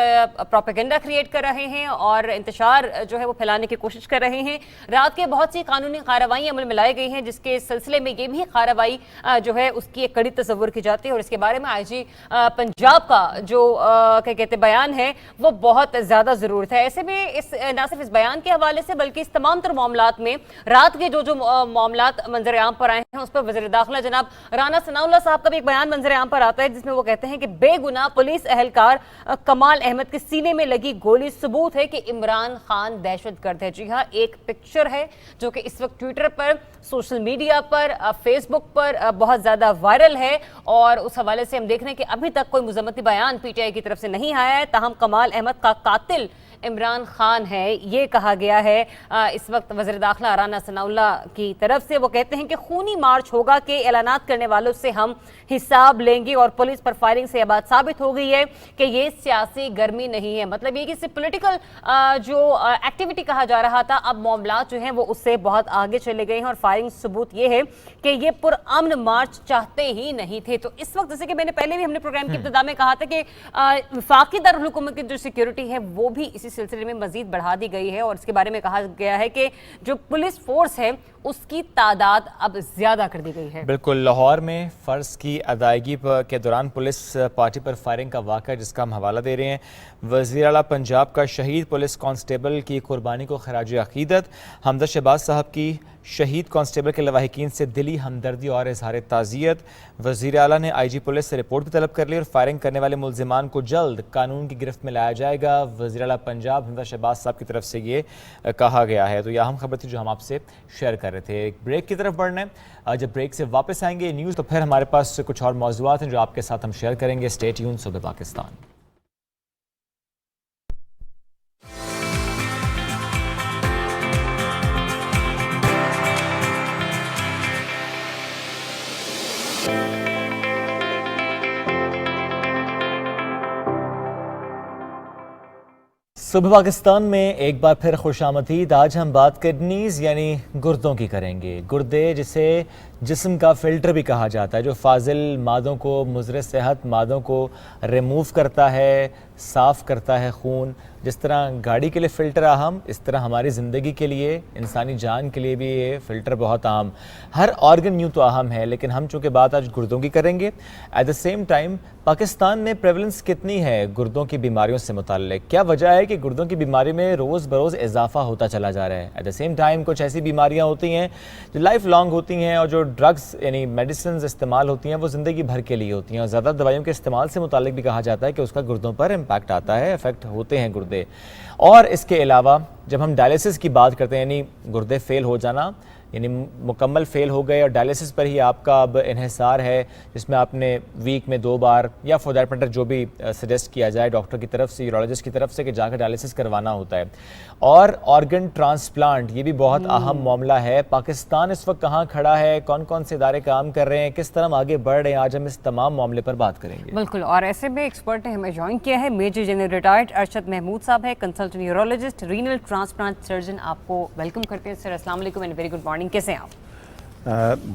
پروپیگنڈا کریٹ کر رہے ہیں اور انتشار جو ہے وہ پھیلانے کی کوشش کر رہے ہیں. رات کے بہت سی قانونی کارروائیاں عمل میں لائی گئی ہیں جس کے سلسلے میں یہ بھی کارروائی جو ہے اس کی ایک کڑی تصور کی جاتی ہے. اور اس کے بارے میں آئی جی پنجاب کا جو کیا کہتے بیان ہے وہ بہت زیادہ ضرورت ہے. ایسے میں نہ صرف اس بیان کے حوالے سے بلکہ اس تمام تر معاملات میں رات کے جو معاملات منظر عام پر آئے ہیں اس پر وزیر داخلہ جناب رانا ثناء اللہ صاحب کا بھی ایک بیان منظر عام پر آتا ہے جس میں وہ کہتے ہیں کہ بے گناہ پولیس اہلکار کمال احمد کے سینے میں لگی گولی ثبوت ہے کہ عمران خان دہشت گرد ہے. جی ہاں، ایک پکچر ہے جو کہ اس وقت ٹویٹر پر، سوشل میڈیا پر، فیس بک پر بہت زیادہ وائرل ہے اور اس حوالے سے ہم دیکھ رہے ہیں کہ ابھی تک کوئی مذمتی بیان پی ٹی آئی کی طرف سے نہیں آیا ہے. تاہم کمال احمد کا قاتل عمران خان ہے یہ کہا گیا ہے اس وقت وزیر داخلہ رانا ثناء اللہ کی طرف سے. وہ کہتے ہیں کہ خونی مارچ ہوگا کہ اعلانات کرنے والوں سے ہم حساب لیں گے اور پولیس پر فائرنگ سے یہ بات ثابت ہو گئی ہے کہ یہ سیاسی گرمی نہیں ہے. مطلب یہ کہ اسے پولیٹیکل جو ایکٹیویٹی کہا جا رہا تھا اب معاملات جو ہیں وہ اس سے بہت آگے چلے گئے ہیں اور فائرنگ ثبوت یہ ہے کہ یہ پرامن مارچ چاہتے ہی نہیں تھے. تو اس وقت جیسے کہ میں نے پہلے بھی ہم نے پروگرام کی ابتدا میں کہا تھا کہ وفاقی دارالحکومت کی جو سیکیورٹی ہے وہ بھی اسی سلسلے میں مزید بڑھا دی گئی ہے اور اس کے بارے میں کہا گیا ہے کہ جو پولیس فورس ہے اس کی تعداد اب زیادہ کر دی گئی ہے. بالکل، لاہور میں فرض کی ادائیگی کے دوران پولیس پارٹی پر فائرنگ کا واقعہ جس کا ہم حوالہ دے رہے ہیں. وزیر اعلیٰ پنجاب کا شہید پولیس کانسٹیبل کی قربانی کو خراج عقیدت. حمزہ شہباز صاحب کی شہید کانسٹیبل کے لواحقین سے دلی ہمدردی اور اظہار تعزیت. وزیر اعلیٰ نے آئی جی پولیس سے رپورٹ بھی طلب کر لی اور فائرنگ کرنے والے ملزمان کو جلد قانون کی گرفت میں لایا جائے گا. وزیر اعلیٰ پنجاب حمزہ شہباز صاحب کی طرف سے یہ کہا گیا ہے. تو یہ اہم خبر تھی جو ہم آپ سے شیئر کر رہے تھے. ایک بریک کی طرف بڑھنا ہے. جب بریک سے واپس آئیں گے نیوز تو پھر ہمارے پاس کچھ اور موضوعات ہیں جو آپ کے ساتھ ہم شیئر کریں گے. Stay tune. صبح پاکستان. صبح پاکستان میں ایک بار پھر خوش آمدید. آج ہم بات کڈنیز یعنی گردوں کی کریں گے. گردے جسے جسم کا فلٹر بھی کہا جاتا ہے جو فاضل مادوں کو، مضر صحت مادوں کو ریموو کرتا ہے، صاف کرتا ہے خون. جس طرح گاڑی کے لیے فلٹر اہم، اس طرح ہماری زندگی کے لیے، انسانی جان کے لیے بھی یہ فلٹر بہت اہم. ہر آرگن یوں تو اہم ہے لیکن ہم چونکہ بات آج گردوں کی کریں گے. At the same time Pakistan میں پریولنس کتنی ہے گردوں کی بیماریوں سے متعلق؟ کیا وجہ ہے کہ گردوں کی بیماری میں روز بروز اضافہ ہوتا چلا جا رہا ہے؟ ایٹ دا سیم ٹائم کچھ ایسی بیماریاں ہوتی ہیں جو لائف لانگ ہوتی ہیں اور جو ڈرگز یعنی میڈیسنز استعمال ہوتی ہیں وہ زندگی بھر کے لیے ہوتی ہیں اور زیادہ دوائیوں کے استعمال سے متعلق بھی کہا جاتا ہے کہ اس کا گردوں پر امپیکٹ آتا ہے، افیکٹ ہوتے ہیں گردے. اور اس کے علاوہ جب ہم ڈائلیسس کی بات کرتے ہیں یعنی گردے فیل ہو جانا یعنی مکمل فیل ہو گئے اور ڈائلیسس پر ہی آپ کا اب انحصار ہے، جس میں آپ نے ویک میں 2 بار یا فور دیٹ میٹر جو بھی سجیسٹ کیا جائے ڈاکٹر کی طرف سے، یورولوجسٹ کی طرف سے، کہ جا کے ڈائلیسس کروانا ہوتا ہے. اور آرگن ٹرانسپلانٹ یہ بھی بہت اہم معاملہ ہے. پاکستان اس وقت کہاں کھڑا ہے، کون کون سے ادارے کام کر رہے ہیں، کس طرح آگے بڑھ رہے ہیں، آج ہم اس تمام معاملے پر بات کریں گے. بالکل، اور ایسے میں ایکسپرٹ نے ہمیں جوائن کیا ہے، major general retired Arshad Mahmood صاحب ہے، consultant urologist, renal transplant surgeon. آپ کو ویلکم کرتے ہیں سر. السلام علیکم اینڈ ویری گڈ مارننگ. کیسے ہیں آپ؟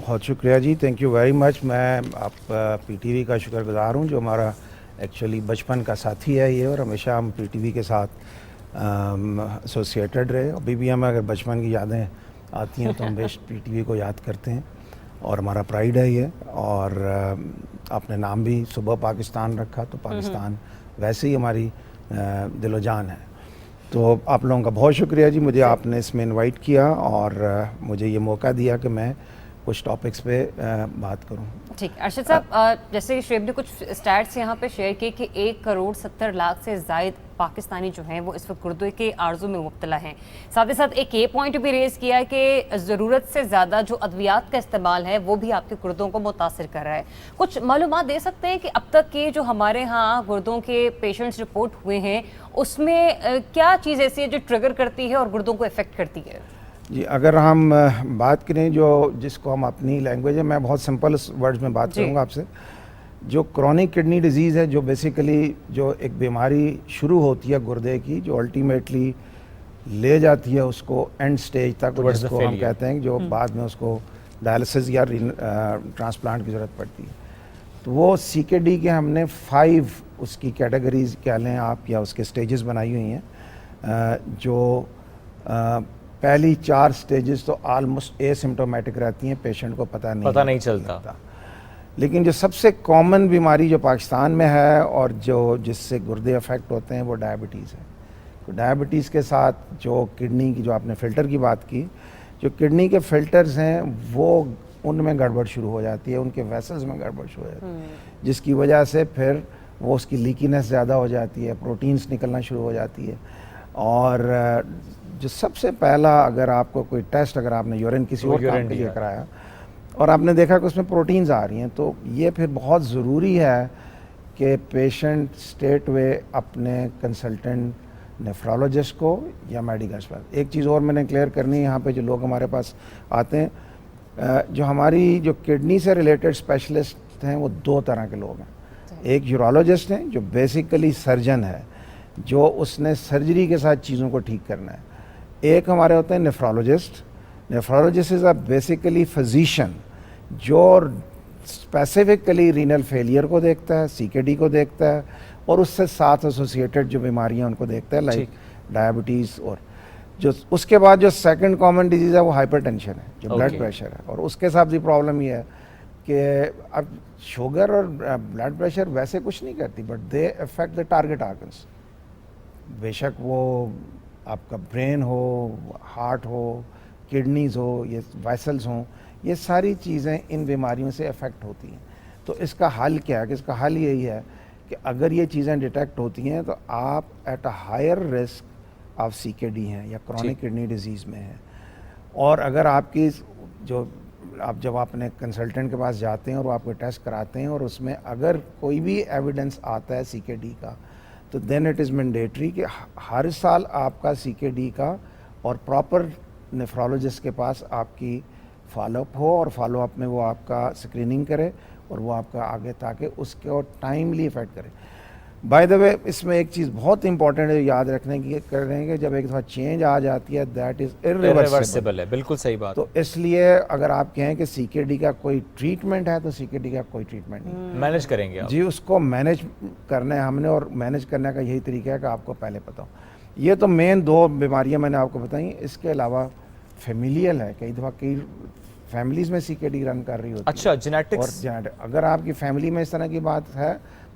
بہت شکریہ جی، تھینک یو ویری مچ. میں آپ پی ٹی وی کا شکر گزار ہوں جو ہمارا ایکچولی بچپن کا ساتھی ہے یہ، اور ہمیشہ ہم پی ٹی وی کے ساتھ ایسوسیٹڈ رہے. ابھی بھی ہمیں اگر بچپن کی یادیں آتی ہیں تو ہم بیسٹ پی ٹی وی کو یاد کرتے ہیں اور ہمارا پرائیڈ ہے یہ. اور اپنے نام بھی صبح پاکستان رکھا تو پاکستان ویسے ہی ہماری دل و جان ہے. تو آپ لوگوں کا بہت شکریہ جی، مجھے آپ نے اس میں انوائٹ کیا اور مجھے یہ موقع دیا کہ میں کچھ ٹاپکس پہ بات کروں. ٹھیک. ارشد صاحب، جیسے شعیب نے کچھ اسٹیٹس یہاں پہ شیئر کی کہ 1.70 کروڑ سے زائد پاکستانی جو ہیں وہ اس وقت گردے کے عارضوں میں مبتلا ہیں. ساتھ ہی ساتھ ایک یہ پوائنٹ بھی ریز کیا ہے کہ ضرورت سے زیادہ جو ادویات کا استعمال ہے وہ بھی آپ کے گردوں کو متاثر کر رہا ہے. کچھ معلومات دے سکتے ہیں کہ اب تک کے جو ہمارے ہاں گردوں کے پیشنٹس رپورٹ ہوئے ہیں اس میں کیا چیز ایسی ہے جو ٹریگر کرتی ہے اور گردوں کو افیکٹ کرتی ہے؟ جی اگر ہم بات کریں جو جس کو ہم اپنی لینگویج ہے، میں بہت سمپل ورڈز میں بات کروں گا آپ سے. جو کرونک کڈنی ڈیزیز ہے، جو بیسیکلی جو ایک بیماری شروع ہوتی ہے گردے کی، جو الٹیمیٹلی لے جاتی ہے اس کو اینڈ سٹیج تک، جس کو ہم کہتے ہیں جو بعد میں اس کو ڈائلسس یا ٹرانسپلانٹ کی ضرورت پڑتی ہے. تو وہ سی کے ڈی کے ہم نے 5 اس کی کیٹیگریز کہہ لیں آپ یا اس کے سٹیجز بنائی ہوئی ہیں. جو پہلی 4 سٹیجز تو آلموسٹ اے سمٹومیٹک رہتی ہیں، پیشنٹ کو پتہ نہیں چلتا. لیکن جو سب سے کامن بیماری جو پاکستان میں ہے اور جو جس سے گردے افیکٹ ہوتے ہیں وہ ڈائبٹیز ہے. تو ڈائبٹیز کے ساتھ جو کڈنی کی، جو آپ نے فلٹر کی بات کی، جو کڈنی کے فلٹرز ہیں وہ ان میں گڑبڑ شروع ہو جاتی ہے، ان کے ویسلز میں گڑبڑ شروع ہو جاتی ہے، جس کی وجہ سے پھر وہ اس کی لیکینس زیادہ ہو جاتی ہے، پروٹینز نکلنا شروع ہو جاتی ہے. اور جو سب سے پہلا اگر آپ کو کوئی ٹیسٹ، اگر آپ نے یورین کسی اور کام کے لیے کرایا اور آپ نے دیکھا کہ اس میں پروٹینز آ رہی ہیں، تو یہ پھر بہت ضروری ہے کہ پیشنٹ اسٹیٹ وے اپنے کنسلٹنٹ نیفرولوجسٹ کو یا میڈیکل اسپیشلسٹ. ایک چیز اور میں نے کلیئر کرنی ہے یہاں پہ جو لوگ ہمارے پاس آتے ہیں، جو ہماری جو کڈنی سے ریلیٹڈ اسپیشلسٹ ہیں وہ 2 طرح کے لوگ ہیں. ایک یورولوجسٹ ہیں جو بیسیکلی سرجن ہے، جو اس نے سرجری کے ساتھ چیزوں کو ٹھیک کرنا ہے. ایک ہمارے ہوتے ہیں نیفرولوجسٹ. نیفرولوجسٹ از اے بیسیکلی فزیشین جو اسپیسیفکلی رینل فیلئر کو دیکھتا ہے، سی کے ڈی کو دیکھتا ہے، اور اس سے ساتھ ایسوسیٹڈ جو بیماریاں ان کو دیکھتا ہے، لائک ڈائبٹیز. اور جو اس کے بعد جو سیکنڈ کامن ڈیزیز ہے وہ ہائپر ٹینشن ہے، جو بلڈ پریشر ہے. اور اس کے ساتھ بھی پرابلم یہ ہے کہ اب شوگر اور بلڈ پریشر ویسے کچھ نہیں کرتی، but they affect the target organs. بے شک وہ آپ کا برین ہو، ہارٹ ہو، کڈنیز ہو، یہ ویسلز ہوں، یہ ساری چیزیں ان بیماریوں سے افیکٹ ہوتی ہیں. تو اس کا حل کیا ہے؟ کہ اس کا حل یہی ہے کہ اگر یہ چیزیں ڈیٹیکٹ ہوتی ہیں تو آپ at a higher risk of C K D ہیں یا کرونک کڈنی ڈیزیز میں ہیں. اور اگر آپ کی آپ جب آپ اپنے کنسلٹنٹ کے پاس جاتے ہیں اور وہ آپ کو ٹیسٹ کراتے ہیں اور اس میں اگر کوئی بھی ایویڈنس آتا ہے سی کے ڈی کا، تو دین اٹ از مینڈیٹری کہ ہر سال آپ کا سی کے ڈی کا اور پراپر نیفرولوجسٹ کے پاس آپ کی فالو اپ ہو، اور فالو اپ میں وہ آپ کا اسکریننگ کرے اور وہ آپ کا آگے تاکہ اس کو ٹائملی افیکٹ کرے. بائی دا وے اس میں ایک چیز بہت امپورٹنٹ ہے یاد رکھنے کی، کر رہے ہیں کہ جب ایک دفعہ چینج آ جاتی ہے دیٹ از irreversible ہے. بالکل صحیح بات. تو اس لیے اگر آپ کہیں کہ سی کے ڈی کا کوئی ٹریٹمنٹ ہے تو سی کے ڈی کا کوئی ٹریٹمنٹ نہیں. مینیج کریں گے آپ؟ جی اس کو مینیج کرنا ہے ہم نے، اور مینیج کرنے کا یہی طریقہ ہے کہ آپ کو پہلے پتہ ہو. یہ تو مین 2 بیماریاں میں نے آپ کو بتائیں. اس کے علاوہ فیملیل ہے، کئی دفعہ کئی فیملیز میں سی کے ڈی رن کر رہی ہوتی ہے. اچھا، جینیٹکس. اور اگر آپ کی فیملی میں اس طرح کی بات ہے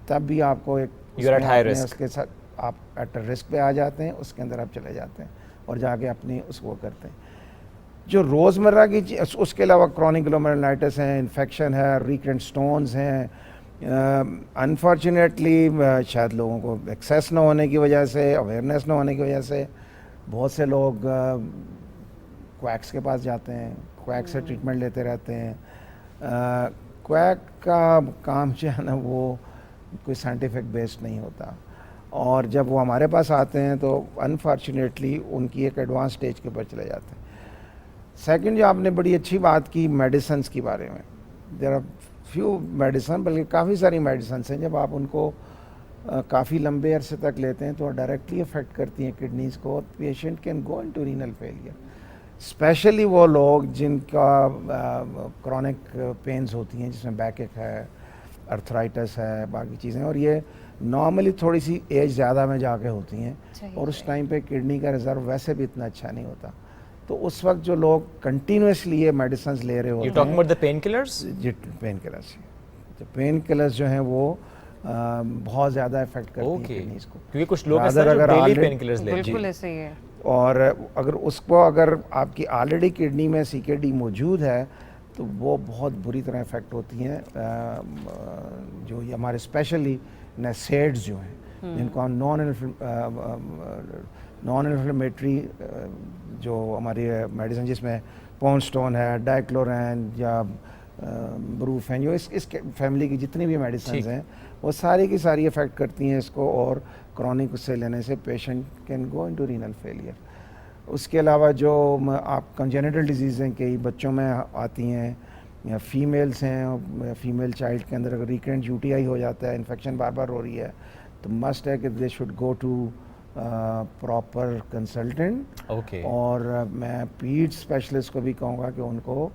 تب بھی آپ کو ایک اس کے ساتھ آپ ایٹ رسک پہ آ جاتے ہیں، اس کے اندر آپ چلے جاتے ہیں اور جا کے اپنی اس کو کرتے ہیں. جو روزمرہ کی اس کے علاوہ کرونک گلومیرولائٹس ہیں، انفیکشن ہے، ریکرنٹ سٹونز ہیں. انفارچونیٹلی شاید لوگوں کو ایکسیس نہ ہونے کی وجہ سے، اویئرنیس نہ ہونے کی وجہ سے بہت سے لوگ کویکس کے پاس جاتے ہیں, کویک سے ٹریٹمنٹ لیتے رہتے ہیں. کویک کا کام جو ہے نا وہ کوئی سائنٹیفک بیسڈ نہیں ہوتا, اور جب وہ ہمارے پاس آتے ہیں تو انفارچونیٹلی ان کی ایک ایڈوانس اسٹیج کے اوپر چلے جاتے ہیں. سیکنڈ, جو آپ نے بڑی اچھی بات کی میڈیسنس کے بارے میں, دیر آر فیو میڈیسن, بلکہ کافی ساری میڈیسنس ہیں, جب آپ ان کو کافی لمبے عرصے تک لیتے ہیں تو ڈائریکٹلی افیکٹ کرتی ہیں کڈنیز کو. Patient can go into renal failure, especially وہ لوگ جن کا کرونک پینز ہوتی ہیں, جس میں بیک ایک ہے, ارتھرائٹس ہے, باقی چیزیں, اور یہ نارملی تھوڑی سی ایج زیادہ میں جا کے ہوتی ہیں, اور اس ٹائم پہ کڈنی کا ریزرو ویسے بھی اتنا اچھا نہیں ہوتا. تو اس وقت جو لوگ کنٹینیوسلی یہ میڈیسنز لے رہے ہوتے ہیں, the painkillers? جی پین کلرس, تو پین کلرس جو ہیں وہ بہت زیادہ افیکٹ کرتی ہیں کڈنیز کو. کیونکہ کچھ لوگ ڈیلی پین کلرز لیتے ہیں. بالکل ایسے ہی ہے. اور اگر اس کو اگر آپ کی آلریڈی کڈنی میں CKD موجود ہے تو وہ بہت بری طرح افیکٹ ہوتی ہیں. جو یہ ہمارے اسپیشلی نیسیڈز جو ہیں, جن کو ہم نان انفلیمیٹری جو ہماری میڈیسن, جس میں پونسٹون ہے, ڈائکلورین یا بروفین, جو اس فیملی کی جتنی بھی میڈیسنز ہیں وہ ساری کی ساری افیکٹ کرتی ہیں اس کو, اور کرونک اس سے لینے سے patient can go into renal failure. اس کے علاوہ جو آپ کنجینیٹل ڈیزیزیں کئی بچوں میں آتی ہیں یا فیمیلز ہیں, فیمیل چائلڈ کے اندر اگر ریکرنٹ UTI ہو جاتا ہے, انفیکشن بار بار ہو رہی ہے, تو مسٹ ہے کہ they should go to proper consultant. اور میں پیڈ اسپیشلسٹ کو بھی کہوں گا کہ ان کو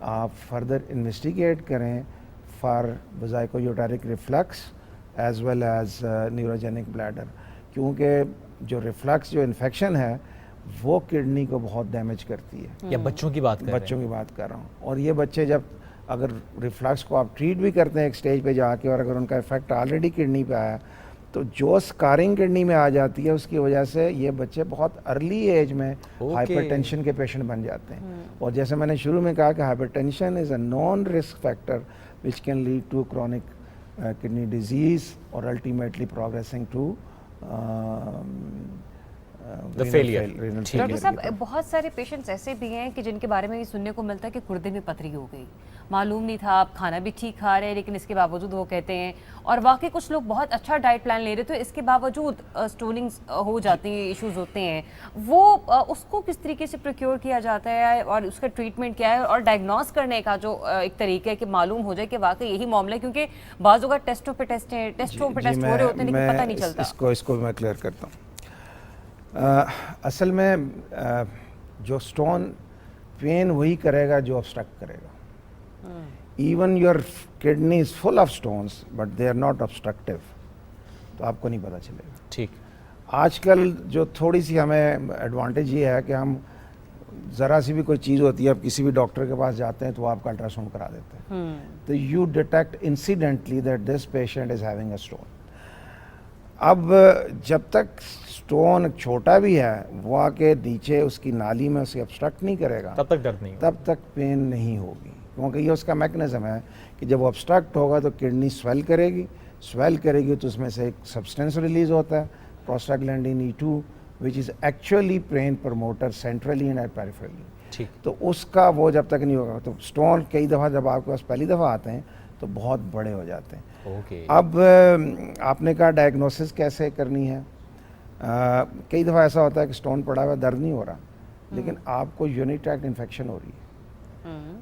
آپ فردر انویسٹیگیٹ کریں for vesicoureteric reflux as well as neurogenic bladder, کیونکہ جو ریفلکس جو انفیکشن ہے وہ کڈنی کو بہت ڈیمیج کرتی ہے. یا بچوں کی بات کر رہا ہوں, اور یہ بچے جب اگر ریفلکس کو آپ ٹریٹ بھی کرتے ہیں ایک سٹیج پہ جا کے, اور اگر ان کا افیکٹ آلریڈی کڈنی پہ آیا, تو جو سکارنگ کڈنی میں آ جاتی ہے اس کی وجہ سے یہ بچے بہت ارلی ایج میں ہائپر ٹینشن کے پیشنٹ بن جاتے ہیں. اور جیسے میں نے شروع میں کہا کہ hyper tension is a naan risk factor which can lead to chronic kidney disease or ultimately progressing to the failure. Doctor صاحب, بہت سارے پیشنٹس ایسے بھی ہیں کہ جن کے بارے میں یہ سننے کو ملتا ہے کہ گردے میں پتھری ہو گئی, معلوم نہیں تھا, آپ کھانا بھی ٹھیک کھا رہے ہیں لیکن اس کے باوجود وہ کہتے ہیں, اور واقعی کچھ لوگ بہت اچھا ڈائٹ پلان لے رہے تو اس کے باوجود اسٹوننگز ہو جاتی ہیں, ایشوز ہوتے ہیں. وہ اس کو کس طریقے سے پروکیور کیا جاتا ہے, اور اس کا ٹریٹمنٹ کیا ہے, اور ڈائگنوز کرنے کا جو ایک طریقہ ہے کہ معلوم ہو جائے کہ واقعی یہی معاملہ ہے, کیونکہ بعض اوقات ٹیسٹوں پہ ٹیسٹ ہو رہے ہوتے ہیں لیکن پتہ نہیں چلتا. اس کو میں کلیئر کرتا ہوں. اصل میں جو سٹون پین وہی کرے گا جو obstruct کرے گا. Even your kidney is full of stones but they are not obstructive, تو آپ کو نہیں پتہ چلے گا. ٹھیک. آج کل جو تھوڑی سی ہمیں ایڈوانٹیج یہ ہے کہ ہم ذرا سی بھی کوئی چیز ہوتی ہے, آپ کسی بھی ڈاکٹر کے پاس جاتے ہیں تو وہ آپ کا الٹرا ساؤنڈ کرا دیتے ہیں, تو you detect incidentally that this patient is having a stone. اب جب تک اسٹون چھوٹا بھی ہے وہ آ کے نیچے اس کی نالی میں اسے obstruct نہیں کرے گا, تب تک درد نہیں, تب تک پین نہیں ہوگی, کیونکہ یہ اس کا میکنزم ہے کہ جب وہ obstruct ہوگا تو کڈنی سویل کرے گی تو اس میں سے ایک سبسٹینس ریلیز ہوتا ہے, پروسٹاگلینڈین E2, which is actually pain promoter centrally and peripherally. ٹھیک. تو اس کا وہ جب تک نہیں ہوگا تو اسٹون کئی دفعہ جب آپ کے پاس پہلی دفعہ آتے ہیں تو بہت بڑے ہو جاتے ہیں. اب آپ نے کہا ڈائگنوسس کیسے کرنی ہے. کئی دفعہ ایسا ہوتا ہے کہ اسٹون پڑا ہوا درد نہیں ہو رہا, لیکن آپ کو یونی ٹریکٹ انفیکشن ہو رہی ہے.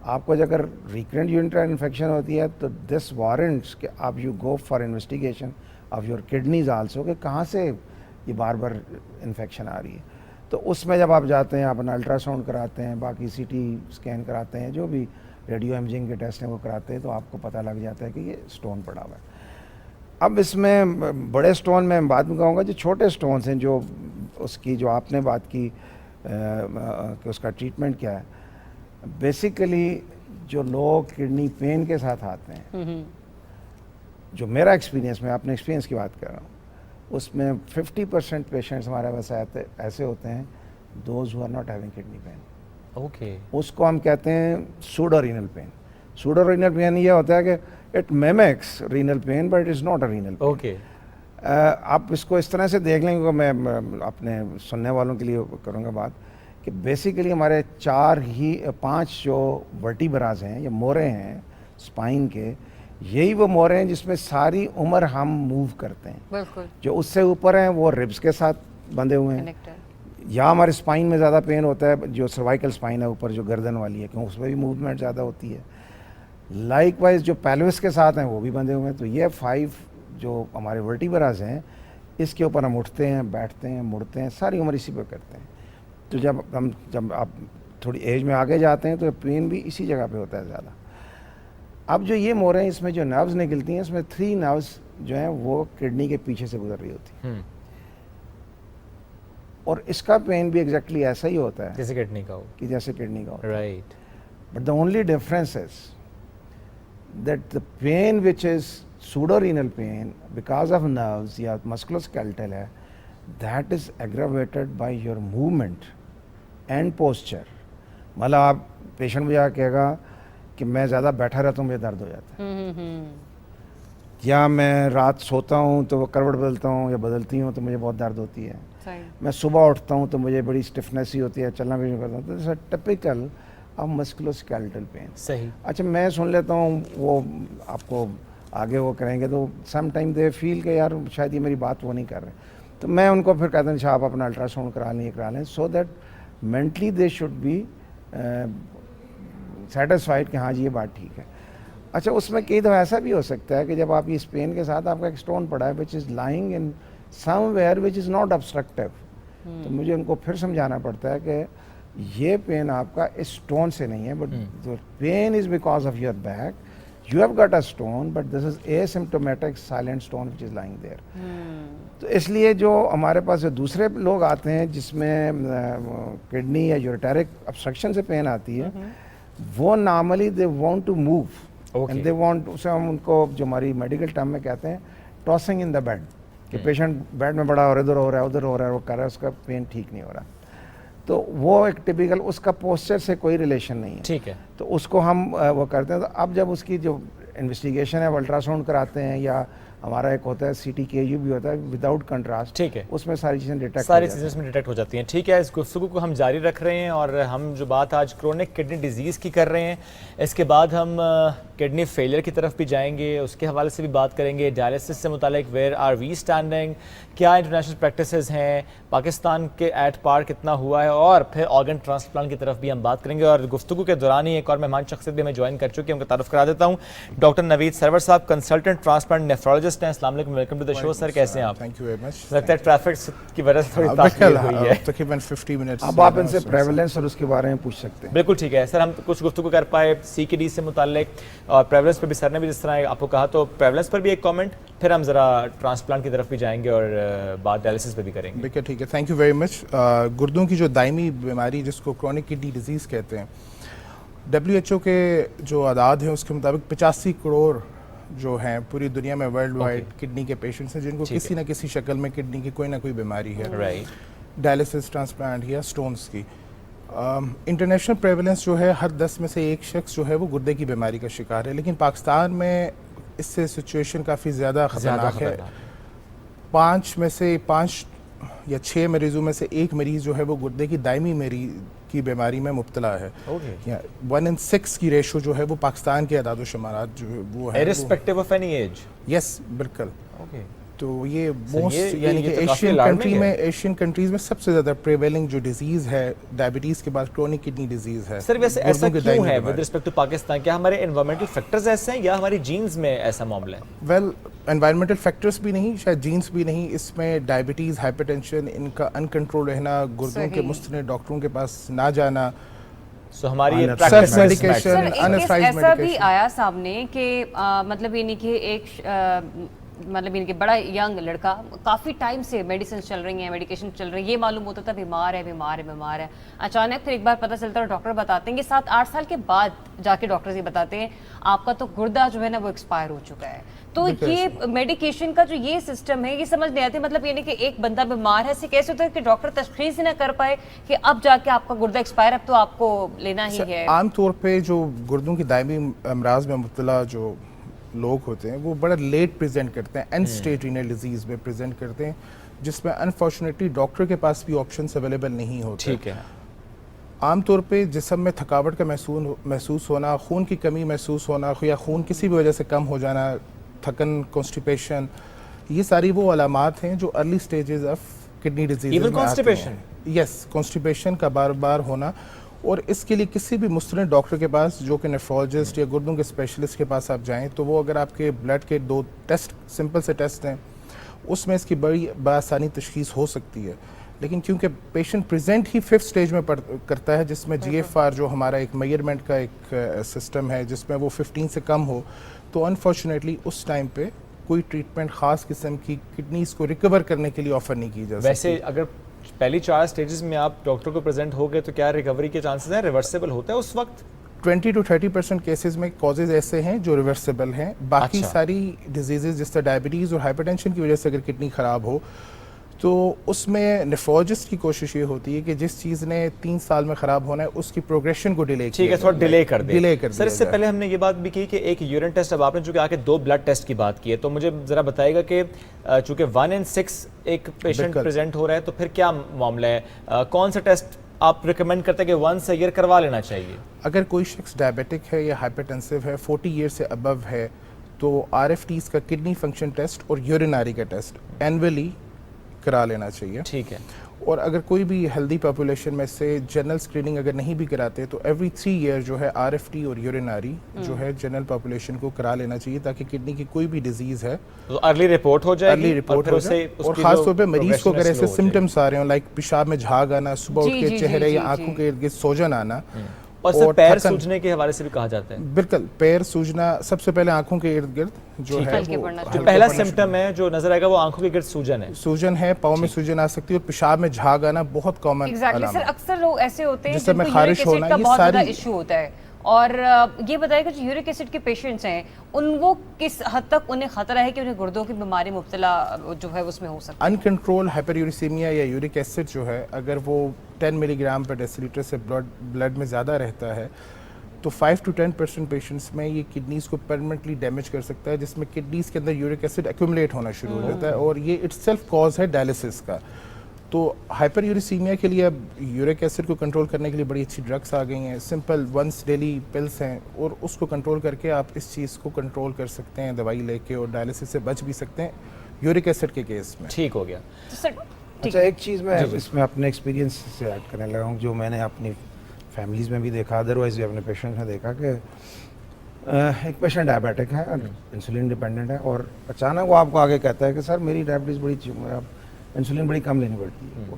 آپ کو اگر ریکرنٹ یونی ٹریکٹ انفیکشن ہوتی ہے تو دس وارنٹس کہ آپ you go for investigation of your kidneys also, کہ کہاں سے یہ بار بار انفیکشن آ رہی ہے. تو اس میں جب آپ جاتے ہیں, اپنا الٹرا ساؤنڈ کراتے ہیں, باقی CT اسکین کراتے ہیں, جو بھی ریڈیو امیجنگ کے ٹیسٹ ہیں وہ کراتے ہیں, تو آپ کو پتہ لگ جاتا ہے کہ یہ اسٹون پڑا ہوا ہے. اب اس میں بڑے اسٹون میں بعد میں کہوں گا, جو چھوٹے اسٹونس ہیں, جو اس کی جو آپ نے بات کی کہ اس کا ٹریٹمنٹ کیا ہے. بیسیکلی جو لوگ کڈنی پین کے ساتھ آتے ہیں, جو میرا ایکسپیرینس, میں اپنے ایکسپیرینس کی بات کر رہا ہوں, اس میں 50% پیشنٹس ہمارے پاس ایسے ہوتے ہیں those who are not having kidney pain. Okay. اس کو ہم کہتے ہیں pseudo renal pain. Pseudo renal pain یہ ہوتا ہے کہ it mimics renal pain but it is not a renal pain. Okay. آپ اس کو اس طرح سے دیکھ لیں, کیونکہ میں اپنے سننے والوں کے لیے کروں گا بات, کہ بیسیکلی ہمارے 5 جو ورٹیبراز ہیں یا مورے ہیں اسپائن کے, یہی وہ مورے ہیں جس میں ساری عمر ہم موو کرتے ہیں. بالکل. جو اس سے اوپر ہیں وہ ربس کے ساتھ بندھے ہوئے ہیں. یا ہمارے اسپائن میں زیادہ پین ہوتا ہے جو سروائکل اسپائن ہے اوپر جو گردن والی ہے, کیونکہ اس میں بھی موومنٹ زیادہ ہوتی ہے. لائک وائز جو پیلوس کے ساتھ ہیں وہ بھی بندھے ہوئے ہیں. تو یہ 5 جو ہمارے ورٹیبراز ہیں اس کے اوپر ہم اٹھتے ہیں, بیٹھتے ہیں, مڑتے ہیں, ساری عمر اسی پہ کرتے ہیں. تو جب آپ تھوڑی ایج میں آگے جاتے ہیں تو پین بھی اسی جگہ پہ ہوتا ہے زیادہ. اب جو یہ مورے ہیں اس میں جو نروز نکلتی ہیں, اس میں 3 نروز جو ہیں وہ کڈنی کے پیچھے سے گزر رہی ہوتی ہیں, اور اس کا پین بھی ایگزیکٹلی ایسا ہی ہوتا ہے جیسے کڈنی کا ہو, کہ جیسے کڈنی کا ہو. Right. But the only difference is that the pain which is pseudo renal pain because of nerves یا مسکولوسکیلٹل ہے, that is aggravated by your movement and posture. مطلب آپ پیشنٹ مجھے کہے گا کہ میں زیادہ بیٹھا رہتا ہوں مجھے درد ہو جاتا ہے, یا میں رات سوتا ہوں تو وہ کروٹ بدلتا ہوں یا بدلتی ہوں تو مجھے بہت درد ہوتی ہے, میں صبح اٹھتا ہوں تو مجھے بڑی اسٹفنیس ہی ہوتی ہے, چلنا بھی نہیں کرتا ہوں. تو ٹپیکل آف مسکولوسکیلٹل پین. صحیح. اچھا میں سن لیتا ہوں, وہ آپ کو آگے وہ کریں گے تو سم ٹائم دے فیل کہ یار شاید یہ میری بات وہ نہیں کر رہے, تو میں ان کو پھر کہتا ہوں اچھا آپ اپنا الٹرا ساؤنڈ کرا لیں, so that mentally they should be satisfied کہ ہاں جی یہ بات ٹھیک ہے. اچھا اس میں کئی دفعہ ایسا بھی ہو سکتا ہے کہ جب آپ اس پین کے ساتھ آپ کا ایک اسٹون پڑا ہے which is lying in somewhere which is not obstructive, تو مجھے ان کو پھر سمجھانا پڑتا ہے کہ یہ پین آپ کا اسٹون سے نہیں ہے, but pain is because of your back, you have got a stone but this is asymptomatic silent stone which is lying there. تو اس لیے جو ہمارے پاس جو دوسرے لوگ آتے ہیں جس میں کڈنی یا یوریٹرک obstruction سے پین آتی ہے, وہ normally they want to move and they want, اسے ہم ان کو جو ہماری میڈیکل ٹرم میں کہتے ہیں ٹاسنگ ان دا بیڈ, کہ پیشنٹ بیڈ میں بڑا اور ادھر ہو رہا ہے ادھر ہو رہا ہے, وہ کر رہا ہے, اس کا پین ٹھیک نہیں ہو رہا. تو وہ ایک ٹپیکل, اس کا پوسچر سے کوئی ریلیشن نہیں ہے, ٹھیک ہے. تو اس کو ہم وہ کرتے ہیں. تو اب جب اس کی جو انویسٹیگیشن ہے وہ الٹرا ساؤنڈ کراتے ہیں, یا ہمارا ایک ہوتا ہے CT/KU بھی ہوتا ہے وداؤٹ کنٹراسٹ, ٹھیک ہے, اس میں ساری چیزیں ڈیٹیکٹ ہو جاتی ہیں. ٹھیک ہے, اس گفتگو کو ہم جاری رکھ رہے ہیں, اور ہم جو بات آج کرونک کڈنی ڈیزیز کی کر رہے ہیں, اس کے بعد ہم کڈنی فیلئر کی طرف بھی جائیں گے, اس کے حوالے سے بھی بات کریں گے, ڈائلسس سے متعلق ویئر آر وی اسٹینڈنگ, کیا انٹرنیشنل پریکٹسز ہیں, پاکستان کے ایٹ پار کتنا ہوا ہے, اور پھر آرگن ٹرانسپلانٹ کی طرف بھی ہم بات کریں گے. اور گفتگو کے دوران ہی ایک اور مہمان شخصیت بھی ہمیں جوائن کر چکی ہے, ان کا تعارف کرا دیتا ہوں. ڈاکٹر نوید سرور صاحب, کنسلٹنٹ ٹرانسپلانٹ نیفرولوجسٹ ہیں. السلام علیکم, ویلکم ٹو دی شو سر, کیسے ہیں آپ؟ تھینک یو ویری مچ. لگتا ہے ٹریفک کی وجہ سے تھوڑی تاخیر ہوئی ہے, تقریباً 50 منٹس. اب آپ ان سے پریویلنس اور اس کے بارے میں پوچھ سکتے ہیں. بالکل ٹھیک ہے سر, ہم کچھ گفتگو کر پائے CKD سے متعلق, اور پریویلنس پہ بھی سر نے بھی جس طرح آپ کو کہا, تو پریویلنس پر بھی ایک کامنٹ, پھر ہم ذرا ٹرانسپلانٹ کی طرف بھی جائیں گے اور بات ڈائلسس پہ بھی کریں گے. ٹھیک ہے, تھینک یو ویری مچ. گردوں کی جو دائمی بیماری جس کو کرونک کڈنی ڈیزیز کہتے ہیں, WHO کے جو اعداد ہیں اس کے مطابق 85 کروڑ جو ہیں پوری دنیا میں ورلڈ وائڈ کڈنی کے پیشنٹس ہیں جن کو کسی نہ کسی شکل میں کڈنی کی کوئی نہ کوئی بیماری ہے, ڈائلسس, ٹرانسپلانٹ یا سٹونز کی. انٹرنیشنل پریولنس جو ہے ہر 10 میں سے ایک شخص جو ہے وہ گردے کی بیماری کا شکار ہے, لیکن پاکستان میں اس سے سچویشن کافی زیادہ خطرناک ہے. 5 میں سے 5 یا 6 مریضوں میں سے ایک مریض جو ہے وہ گردے کی دائمی کی بیماری میں مبتلا ہے. 1 in 6 کی ریشو جو ہے وہ پاکستان کے اعداد و شمارات جو ہے وہ ہے irrespective of any age. یس بالکل. تو یہ موسٹ یعنی کہ ایشین کنٹریز میں سب سے زیادہ پریویلنگ جو ڈیزیز ہے ڈائبٹیز کے بعد کرونک کڈنی ڈیزیز ہے. سر ویسے ایسا کیوں ہے ود رسپیکٹ ٹو پاکستان؟ کیا ہمارے انوائرمنٹل فیکٹرز ایسے ہیں یا ہماری جینز میں ایسا معاملہ ہے؟ ویل انوائرمنٹل فیکٹرز بھی نہیں, شاید جینز بھی نہیں, اس میں ڈائبٹیز, ہائپر ٹینشن, ان کا ان کنٹرول رہنا, گردوں کے مستند ڈاکٹروں کے پاس نہ جانا, سو ہماری میڈیکیشن ایسا بھی آیا سامنے کہ مطلب یعنی کہ ایک مطلب یعنی کہ بڑا ینگ لڑکا کافی ٹائم سے میڈیسن چل رہی ہیں, میڈیکیشن چل رہی ہے, یہ معلوم ہوتا تھا بیمار ہے, اچانک پھر ایک بار پتہ چلتا ہے ڈاکٹر بتاتے ہیں کہ 7-8 سال کے بعد جا کے ڈاکٹر یہ بتاتے ہیں آپ کا تو گردہ جو ہے نا وہ ایکسپائر ہو چکا ہے. تو یہ میڈیکیشن کا جو یہ سسٹم ہے یہ سمجھ نہیں آتی, مطلب یعنی کہ ایک بندہ بیمار ہے ایسے کیسے ہوتا ہے کہ ڈاکٹر تشخیص نہ کر پائے کہ اب جا کے آپ کا گردہ ایکسپائر اب تو آپ کو لینا ہی ہے. عام طور پہ جو گردوں کی دائمی امراض میں مبتلا جو لوگ ہوتے ہیں وہ بڑا لیٹ پریزنٹ کرتے ہیں, اینڈ اسٹیج رینل ڈیزیز میں پریزنٹ کرتے ہیں, جس میں انفارچونیٹلی ڈاکٹر کے پاس بھی آپشنس اویلیبل نہیں ہوتے. ٹھیک ہے. عام طور پہ جسم میں تھکاوٹ کا محسوس ہونا, خون کی کمی محسوس ہونا, یا خون کسی بھی وجہ سے کم ہو جانا, تھکن, کانسٹیپیشن, یہ ساری وہ علامات ہیں جو early stages of kidney disease میں آتے ہیں. یس, کانسٹیپیشن کا بار بار ہونا, اور اس کے لیے کسی بھی مستند ڈاکٹر کے پاس جو کہ نیفرولوجسٹ یا گردوں کے اسپیشلسٹ کے پاس آپ جائیں تو وہ اگر آپ کے بلڈ کے 2 ٹیسٹ, سمپل سے ٹیسٹ ہیں, اس میں اس کی بڑی بآسانی تشخیص ہو سکتی ہے. لیکن کیونکہ پیشنٹ پریزنٹ ہی 5th سٹیج میں کرتا ہے, جس میں جی ایف آر جو ہمارا ایک میئرمنٹ کا ایک سسٹم ہے جس میں وہ 15 سے کم ہو, تو انفارچونیٹلی اس ٹائم پہ کوئی ٹریٹمنٹ خاص قسم کی کڈنیز کو ریکور کرنے کے لیے آفر نہیں کی جا سکتی. ویسے اگر پہلی 4 سٹیجز میں آپ ڈاکٹر کو پریزنٹ ہو گئے تو کیا ریکوری کے چانسز ہیں, ریورسیبل ہوتا ہے اس وقت؟ 20 to 30% کیسز میں کازز ایسے ہیں جو ریورسیبل ہیں. باقی ساری ڈیزیزز جس طرح ڈائبٹیز اور ہائپر ٹینشن کی وجہ سے اگر کڈنی خراب ہو تو اس میں نیفرولوجسٹ کی کوشش یہ ہوتی ہے کہ جس چیز نے 3 سال میں خراب ہونا ہے اس کی پروگریشن کو ڈیلے کیا, ٹھیک ہے, تھوڑا ڈیلے کر دیں. سر اس سے جائے. پہلے ہم نے یہ بات بھی کی کہ ایک یورین ٹیسٹ, اب آپ نے چونکہ آ کے 2 بلڈ ٹیسٹ کی بات کی ہے, تو مجھے ذرا بتائے گا کہ چونکہ 1 in 6 ایک پیشنٹ پریزنٹ ہو رہا ہے تو پھر کیا معاملہ ہے, کون سا ٹیسٹ آپ ریکمینڈ کرتے ہیں کہ 1 ایئر کروا لینا چاہیے؟ اگر کوئی شخص ڈائبیٹک ہے یا ہائپر ٹینسو ہے, 40 ایئر سے ابو ہے, تو RFTs کا کڈنی فنکشن ٹیسٹ اور یوریناری کا ٹیسٹ اینولی کرا لینا چاہیے. ٹھیک ہے. اور اگر کوئی بھی ہیلدی پاپولیشن میں سے جنرل اسکریننگ اگر نہیں بھی کراتے تو ایوری 3 ایئر جو ہے RFT اور یوریناری جو ہے جنرل پاپولیشن کو کرا لینا چاہیے تاکہ کڈنی کی کوئی بھی ڈیزیز ہے تو ارلی رپورٹ ہو جائے گی, رپورٹ ہو جائے. اور خاص طور پہ مریض کو اگر ایسے سمٹمس آ رہے ہوں لائک پیشاب میں جھاگ آنا, صبح اٹھ کے چہرے یا آنکھوں کے ارد گرد سوجن آنا, اور سر پیر سوجنے کے حوالے سے بھی کہا جاتا ہے. بالکل, پیر سوجنا سب سے پہلے آنکھوں کے ارد گرد جو ہے جو پہلا سمٹم ہے جو نظر آئے گا وہ آنکھوں کے گرد سوجن ہے. سوجن ہے, پاؤں میں سوجن آ سکتی ہے, اور پیشاب میں جھاگ آنا بہت کامن علامت. سر اکثر لوگ ایسے ہوتے ہیں جن کو خارش ہونا, یہ بہت زیادہ ایشو ہوتا ہے, اور یہ بتائے گا جو یورک ایسڈ کے پیشنٹس ہیں ان وہ کس حد تک انہیں خطرہ ہے کہ انہیں گردوں کی بیماری مبتلا جو ہے اس میں ہو سکتا ہے؟ ان کنٹرول ہائپر یوریسیمیا یا یورک ایسڈ جو ہے اگر وہ 10 ملی گرام پر ڈیسی لیٹر سے بلڈ میں زیادہ رہتا ہے تو 5 to 10% پیشنٹس میں یہ کڈنیز کو پرمنٹلی ڈیمیج کر سکتا ہے, جس میں کڈنیز کے اندر یورک ایسڈ ایکومولیٹ ہونا شروع ہو جاتا ہے, اور یہ اٹ سیلف کاز ہے ڈائلسس کا. تو ہائپر یوریسیمیا کے لیے اب یورک ایسڈ کو کنٹرول کرنے کے لیے بڑی اچھی ڈرگس آ گئی ہیں, سمپل ونس ڈیلی پلس ہیں, اور اس کو کنٹرول کر کے آپ اس چیز کو کنٹرول کر سکتے ہیں دوائی لے کے, اور ڈائلسس سے بچ بھی سکتے ہیں یورک ایسڈ کے کیس میں. ٹھیک ہو گیا. اچھا, ایک چیز میں اس میں اپنے ایکسپیرینس سے ایڈ کرنے لگا ہوں جو میں نے اپنی فیملیز میں بھی دیکھا, ادروائز بھی اپنے پیشنٹ میں دیکھا کہ ایک پیشنٹ ڈائبیٹک ہے, انسولین ڈیپینڈنٹ ہے, اور اچانک وہ آپ کو آگے کہتا ہے کہ سر میری ڈائبٹیز بڑی انسولین بڑی کم لینی پڑتی ہے.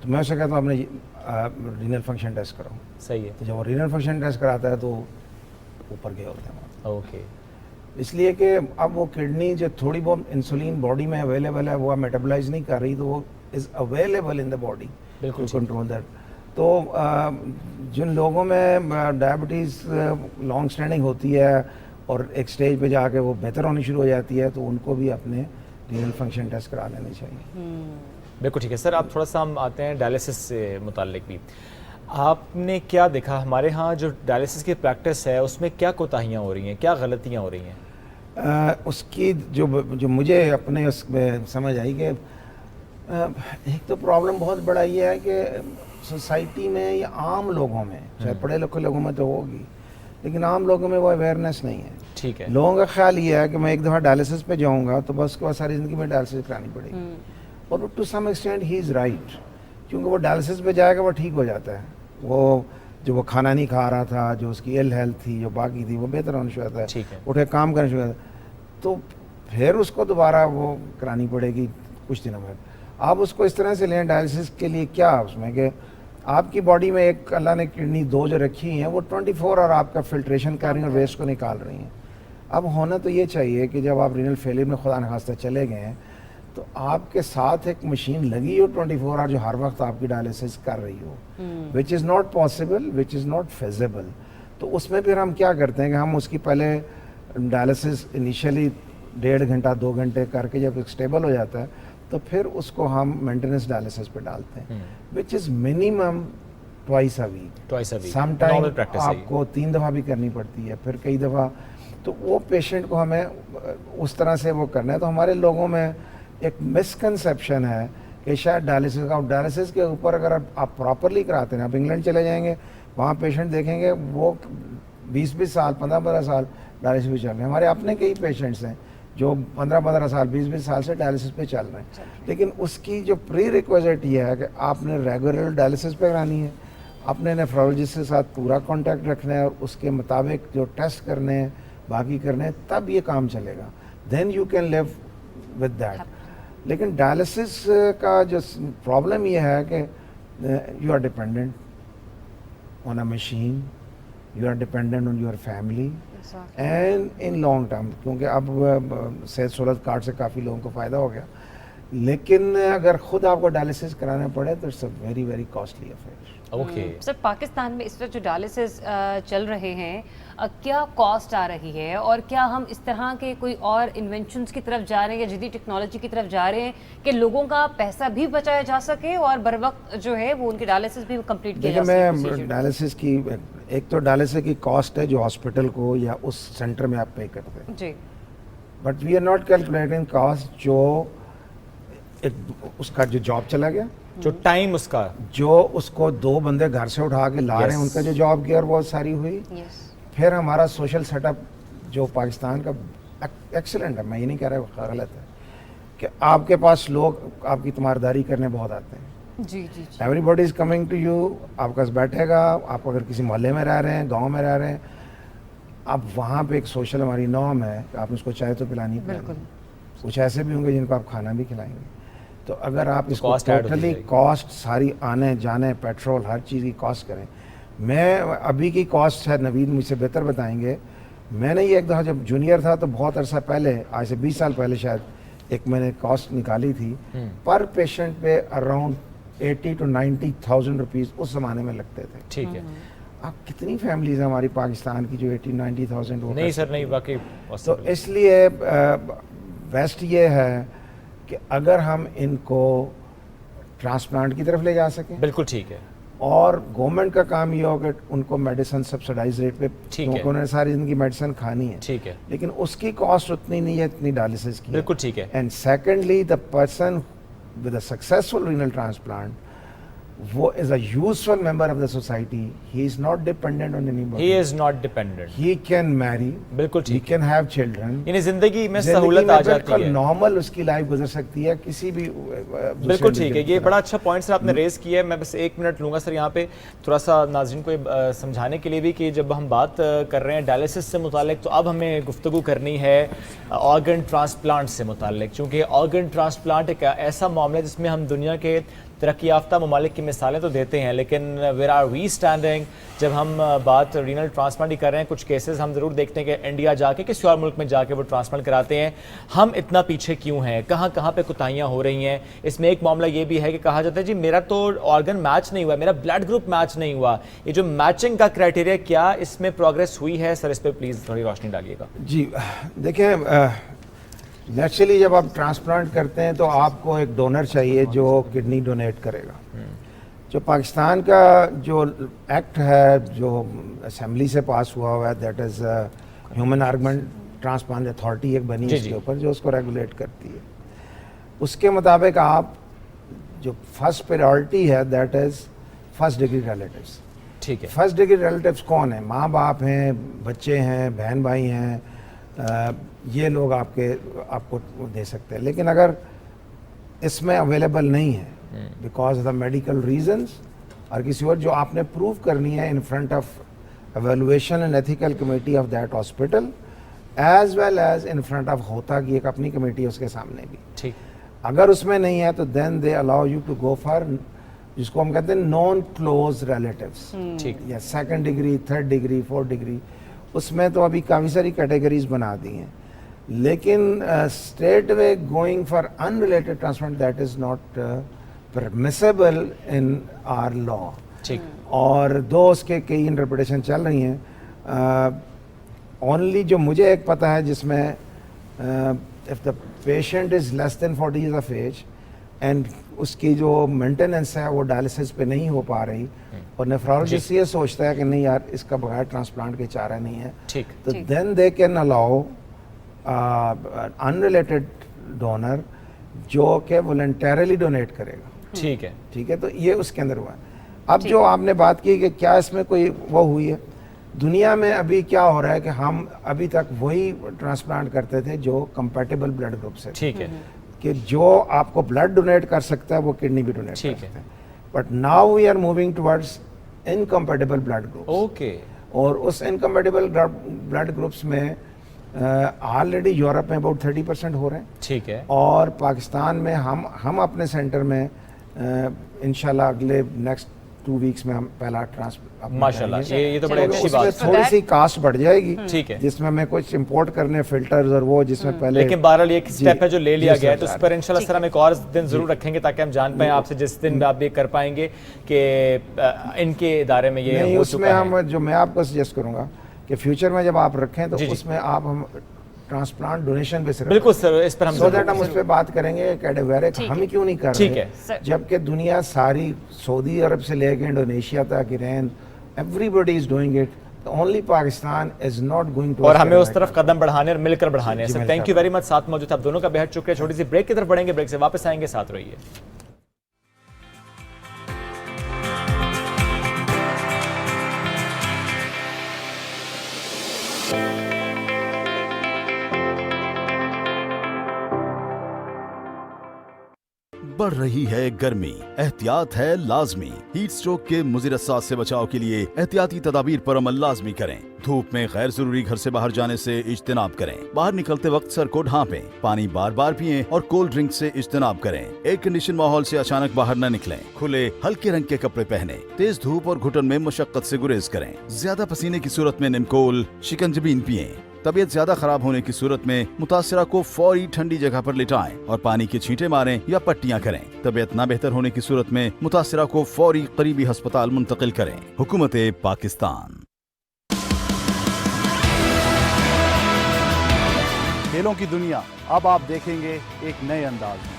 تو میں اسے کہتا ہوں اپنے رینل فنکشن ٹیسٹ کراؤں. صحیح ہے. تو جب وہ رینل فنکشن ٹیسٹ کراتا ہے تو اوپر گئے ہوتے ہیں. اوکے. اس لیے کہ اب وہ کڈنی جو تھوڑی بہت انسولین باڈی میں اویلیبل ہے وہ میٹابلائز نہیں کر رہی, تو وہ is available in the body to control that. تو جن لوگوں میں ڈائبٹیز لانگ اسٹینڈنگ ہوتی ہے اور ایک سٹیج پہ جا کے وہ بہتر ہونی شروع ہو جاتی ہے تو ان کو بھی اپنے رینل فنکشن ٹیسٹ کرا لینے چاہیے. بالکل ٹھیک ہے. سر آپ تھوڑا سا ہم آتے ہیں ڈائلسس سے متعلق بھی. آپ نے کیا دیکھا ہمارے ہاں جو ڈائلسس کی پریکٹس ہے اس میں کیا کوتاہیاں ہو رہی ہیں, کیا غلطیاں ہو رہی ہیں؟ اس کی جو مجھے اپنے اس میں سمجھ آئی کہ ایک تو پرابلم بہت بڑا یہ ہے کہ سوسائٹی میں یا عام لوگوں میں, چاہے پڑھے لکھے لوگوں میں تو ہوگی لیکن عام لوگوں میں وہ اویئرنیس نہیں ہے. ٹھیک ہے. لوگوں کا خیال یہ ہے کہ میں ایک دفعہ ڈائلسس پہ جاؤں گا تو بس کے بعد ساری زندگی میں ڈائلسس کرانی پڑے گی, اور ٹو سم ایکسٹینٹ ہی از رائٹ, کیونکہ وہ ڈائلسس پہ جائے گا وہ ٹھیک ہو جاتا ہے, وہ جو وہ کھانا نہیں کھا رہا تھا, جو اس کی ایل ہیلتھ تھی, جو باقی تھی, وہ بہتر ہونا شروع ہوتا ہے, اٹھے کام کرنا شروع ہوتا ہے, تو پھر اس کو دوبارہ وہ کرانی پڑے گی کچھ دنوں میں. آپ اس کو اس طرح سے لیں ڈائلسس کے لیے کیا اس میں کہ آپ کی باڈی میں ایک اللہ نے کڈنی 2 جو رکھی ہیں وہ 24 اور آپ کا فلٹریشن کر رہی ہیں اور ویسٹ کو نکال رہی ہیں. اب ہونا تو یہ چاہیے کہ جب آپ رینل فیلئر میں خدا نخواستہ چلے گئے ہیں تو آپ کے ساتھ ایک مشین لگی ہو 24 اور جو ہر وقت آپ کی ڈائلسس کر رہی ہو, which is not possible, which is not feasible. تو اس میں پھر ہم کیا کرتے ہیں کہ ہم اس کی پہلے ڈائلسس انیشیلی 1.5 گھنٹہ 2 گھنٹے کر کے جب اسٹیبل ہو جاتا ہے تو پھر اس کو ہم مینٹیننس ڈائلسس پہ ڈالتے ہیں, which is minimum twice a week. Some time آپ کو 3 دفعہ بھی کرنی پڑتی ہے, پھر کئی دفعہ. تو وہ پیشنٹ کو ہمیں اس طرح سے وہ کرنا ہے. تو ہمارے لوگوں میں ایک مسکنسیپشن ہے کہ شاید ڈائلسس کا ڈائلسس کے اوپر اگر آپ پراپرلی کراتے ہیں, آپ انگلینڈ چلے جائیں گے, وہاں پیشنٹ دیکھیں گے وہ 20-20 سال 15-15 سال ڈائلسس پہ چل رہے ہیں. ہمارے اپنے کئی پیشنٹس ہیں جو 15-15 سال 20-20 سال سے ڈائلسس پہ چل رہے ہیں. لیکن اس کی جو پری ریکویزٹ یہ ہے کہ آپ نے ریگولر ڈائلسس پہ کرانی ہے, اپنے نیفرولوجسٹ کے ساتھ پورا کانٹیکٹ رکھنا ہے اور اس کے مطابق جو ٹیسٹ کرنے ہیں باقی کرنے ہیں, تب یہ کام چلے گا. Then you can live with that. لیکن ڈائلسس کا جو پرابلم یہ ہے کہ you are dependent on a machine, you are dependent on your family and in long term, کیونکہ اب صحت سہولت کارڈ سے کافی لوگوں کو فائدہ ہو گیا. لیکن اگر خود آپ کو ڈائلسس کرانا پڑے تو it's a very very costly affair. Okay sir, Pakistan میں اس وقت جو ڈائلسس چل رہے ہیں کیا کاسٹ آ رہی ہے, اور کیا ہم اس طرح کے کوئی اور انوینشنز کی طرف جا رہے ہیں یا جدید ٹیکنالوجی کی طرف جا رہے ہیں کہ لوگوں کا پیسہ بھی بچایا جا سکے اور بر وقت جو ہے وہ ان کی ڈائلسس بھی کمپلیٹ کیا جا سکے؟ میں ڈائلسس کی ایک تو ڈائلسس کی کاسٹ ہے جو ہاسپٹل کو یا اس سینٹر میں آپ پے کرتے ہیں جی, but we are not calculating cost جو اس کا جو جاب چلا گیا, جو ٹائم اس کا, جو اس کو 2 بندے گھر سے اٹھا کے لا رہے ہیں, ان کا جو جاب گیئر بہت ساری ہوئی. پھر ہمارا سوشل سیٹ اپ جو پاکستان کا ایکسلنٹ ہے, میں یہ نہیں کہہ رہا غلط ہے, کہ آپ کے پاس لوگ آپ کی تیمارداری کرنے بہت آتے ہیں. جی جی, everybody is coming to you, آپ کے پاس بیٹھے گا. آپ اگر کسی محلے میں رہ رہے ہیں, گاؤں میں رہ رہے ہیں, اب وہاں پہ ایک سوشل ہماری نارم ہے کہ آپ اس کو چائے تو پلانی پڑے. کچھ ایسے بھی ہوں گے جن کو آپ کھانا بھی کھلائیں گے. تو اگر آپ اس کو ٹوٹلی کاسٹ ساری آنے جانے پیٹرول ہر چیز کی کاسٹ کریں, میں ابھی کی کاسٹ شاید نوید مجھ سے بہتر بتائیں گے. میں نے یہ ایک دفعہ جب جونیئر تھا تو بہت عرصہ پہلے, آج سے 20 سال پہلے شاید, ایک میں نے کاسٹ نکالی تھی پر پیشنٹ پہ اراؤنڈ 80 to 90,000 روپیز اس زمانے میں لگتے تھے. ٹھیک ہے, اب کتنی فیملیز ہیں ہماری پاکستان کی جو 80-90,000. نہیں سر, نہیں واقعی. تو اس لیے بیسٹ یہ ہے کہ اگر ہم ان کو ٹرانسپلانٹ کی طرف لے جا سکیں. بالکل ٹھیک ہے. اور گورنمنٹ کا کام یہ ہو کہ ان کو میڈیسن سبسڈائز ریٹ پہ, کیونکہ انہوں نے ساری زندگی میڈیسن کھانی ہے. ٹھیک ہے. لیکن اس کی کاسٹ اتنی نہیں ہے اتنی ڈائلسس کی. بالکل ٹھیک ہے. And secondly the person with a successful renal transplant, وہ is a useful member of the society. He is not dependent on anybody. He is not dependent. He can marry. بالکل ہی ٹھیک. Can have children. یعنی زندگی میں سہولت آ جاتی ہے, نارمل اس کی لائف گزر سکتی ہے کسی بھی. بالکل ٹھیک ہے. یہ بڑا اچھا پوائنٹ سر آپ نے ریز کیا ہے. میں بس 1 منٹ لوں گا سر یہاں پہ تھوڑا سا ناظرین کو سمجھانے کے لیے بھی کہ جب ہم بات کر رہے ہیں ڈائلسس سے متعلق تو اب ہمیں گفتگو کرنی ہے آرگن ٹرانسپلانٹ سے متعلق, چونکہ آرگن ٹرانسپلانٹ ایک ایسا معاملہ ہے جس میں ہم دنیا کے ترقی یافتہ ممالک کی مثالیں تو دیتے ہیں, لیکن ویئر آر وی اسٹینڈنگ جب ہم بات رینل ٹرانسپلانٹ کی کر رہے ہیں. کچھ کیسز ہم ضرور دیکھتے ہیں کہ انڈیا جا کے کسی اور ملک میں جا کے وہ ٹرانسپلانٹ کراتے ہیں. ہم اتنا پیچھے کیوں ہیں, کہاں کہاں پہ کوتاہیاں ہو رہی ہیں؟ اس میں ایک معاملہ یہ بھی ہے کہ کہا جاتا ہے جی میرا تو آرگن میچ نہیں ہوا, میرا بلڈ گروپ میچ نہیں ہوا. یہ جو میچنگ کا کرائٹیریا, کیا اس میں پروگریس ہوئی ہے سر؟ اس پہ پلیز تھوڑی روشنی ڈالیے گا. جی دیکھیں, نیچرلی جب آپ ٹرانسپلانٹ کرتے ہیں تو آپ کو ایک ڈونر چاہیے جو کڈنی ڈونیٹ کرے گا. جو پاکستان کا جو ایکٹ ہے جو اسمبلی سے پاس ہوا ہے, that is human organ transplant authority ایک بنی ہے اس کے اوپر جو اس کو ریگولیٹ کرتی ہے. اس کے مطابق آپ جو فرسٹ پریورٹی ہے that is first degree relatives. ٹھیک ہے. فرسٹ ڈگری ریلیٹیوز کون ہیں؟ ماں باپ ہیں, بچے ہیں, بہن بھائی ہیں, یہ لوگ آپ کو دے سکتے ہیں. لیکن اگر اس میں اویلیبل نہیں ہے because of the medical reasons اور کسی اور, جو آپ نے پروو کرنی ہے in front of evaluation and ethical committee of that hospital as well as in front of ہوتا کی ایک اپنی کمیٹی اس کے سامنے بھی. ٹھیک. اگر اس میں نہیں ہے تو then they allow you to go for جس کو ہم کہتے ہیں نان کلوز ریلیٹیوز. ٹھیک. یا 2nd degree 3rd degree 4th degree, اس میں تو ابھی کافی ساری کیٹیگریز بنا دی ہیں. لیکن straight way going for unrelated transplant that is not permissible in our law. ٹھیک. اور دو اس کے کئی انٹرپریٹیشن چل رہی ہیں. اونلی جو مجھے ایک پتہ ہے جس میں if the patient is less than 40 years of age and اس کی جو مینٹیننس ہے وہ ڈائلسس پہ نہیں ہو پا رہی اور نیفرولوجسٹ یہ سوچتا ہے کہ نہیں یار اس کا بغیر ٹرانسپلانٹ کے چارہ نہیں ہے, ٹھیک. تو then they can allow unrelated donor جو کہ والنٹیرلی ڈونیٹ کرے گا. ٹھیک ہے. ٹھیک ہے, تو یہ اس کے اندر ہوا ہے. اب جو آپ نے بات کی کہ کیا اس میں کوئی وہ ہوئی ہے, دنیا میں ابھی کیا ہو رہا ہے کہ ہم ابھی تک وہی ٹرانسپلانٹ کرتے تھے جو کمپیٹیبل بلڈ گروپ سے, ٹھیک ہے, کہ جو آپ کو بلڈ ڈونیٹ کر سکتا ہے وہ کڈنی بھی ڈونیٹ کر سکتا ہے. But now we are moving towards incompatible blood groups. Okay. اور اس انکمپیٹیبل بلڈ گروپس میں آلریڈی یورپ میں اباؤٹ 30% ہو رہے ہیں. ٹھیک ہے. اور پاکستان میں ہم اپنے سینٹر میں انشاءاللہ اگلے نیکسٹ 2 ویکس میں ہم پہلا ماشاءاللہ, یہ تو بڑی اچھی بات ہے. تھوڑی سی کاسٹ بڑھ جائے گی, ٹھیک ہے, جس میں ہمیں کچھ امپورٹ کرنے فلٹرز اور وہ جس میں پہلے, لیکن بہرحال ایک سٹیپ ہے جو لے لیا گیا ہے, تو اس پر انشاءاللہ سر ہم ایک اور دن ضرور رکھیں گے تاکہ ہم جان پائیں آپ سے جس دن آپ یہ کر پائیں گے کہ ان کے ادارے میں یہ ہو اس میں ہم جو میں آپ کو سجیسٹ کروں گا کہ فیوچر میں جب آپ رکھیں تو اس میں آپ ہم ٹرانسپلانٹ ڈونیشن پہ صرف, بالکل سر, اس پر ہم اس پہ بات کریں گے. کیڈیویرک ہم ہی کیوں نہیں کر رہے, جبکہ دنیا ساری سعودی عرب سے لے کے انڈونیشیا تک, Iran, everybody is doing it, only Pakistan is not going to, اور ہمیں اس طرف قدم بڑھانے اور مل کر بڑھانے ہیں. سر تھینک یو ویری مچ, ساتھ موجود تھے آپ دونوں کا بہت شکریہ. چھوٹی سی بریک کی طرف بڑھیں گے, بریک سے واپس آئیں گے, ساتھ رہیے. بڑھ رہی ہے گرمی, احتیاط ہے لازمی. ہیٹ سٹروک کے مضر اثرات سے بچاؤ کے لیے احتیاطی تدابیر پر عمل لازمی کریں. دھوپ میں غیر ضروری گھر سے باہر جانے سے اجتناب کریں. باہر نکلتے وقت سر کو ڈھانپیں. پانی بار بار پئیں اور کولڈ ڈرنک سے اجتناب کریں. ایئر کنڈیشن ماحول سے اچانک باہر نہ نکلیں. کھلے ہلکے رنگ کے کپڑے پہنیں. تیز دھوپ اور گھٹن میں مشقت سے گریز کریں. زیادہ پسینے کی صورت میں نمکول, شکنجبین پئیں. طبیعت زیادہ خراب ہونے کی صورت میں متاثرہ کو فوری ٹھنڈی جگہ پر لٹائیں اور پانی کی چھینٹیں ماریں یا پٹیاں کریں. طبیعت نہ بہتر ہونے کی صورت میں متاثرہ کو فوری قریبی ہسپتال منتقل کریں. حکومت پاکستان. کھیلوں کی دنیا اب آپ دیکھیں گے ایک نئے انداز میں.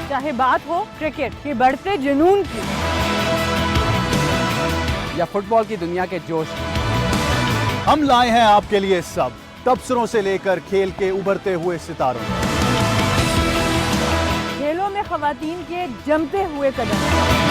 چاہے بات ہو کرکٹ کے بڑھتے جنون کی یا فٹ بال کی دنیا کے جوش کی, ہم لائے ہیں آپ کے لیے سب, تبصروں سے لے کر کھیل کے ابھرتے ہوئے ستاروں. کھیلوں میں خواتین کے جمتے ہوئے قدم.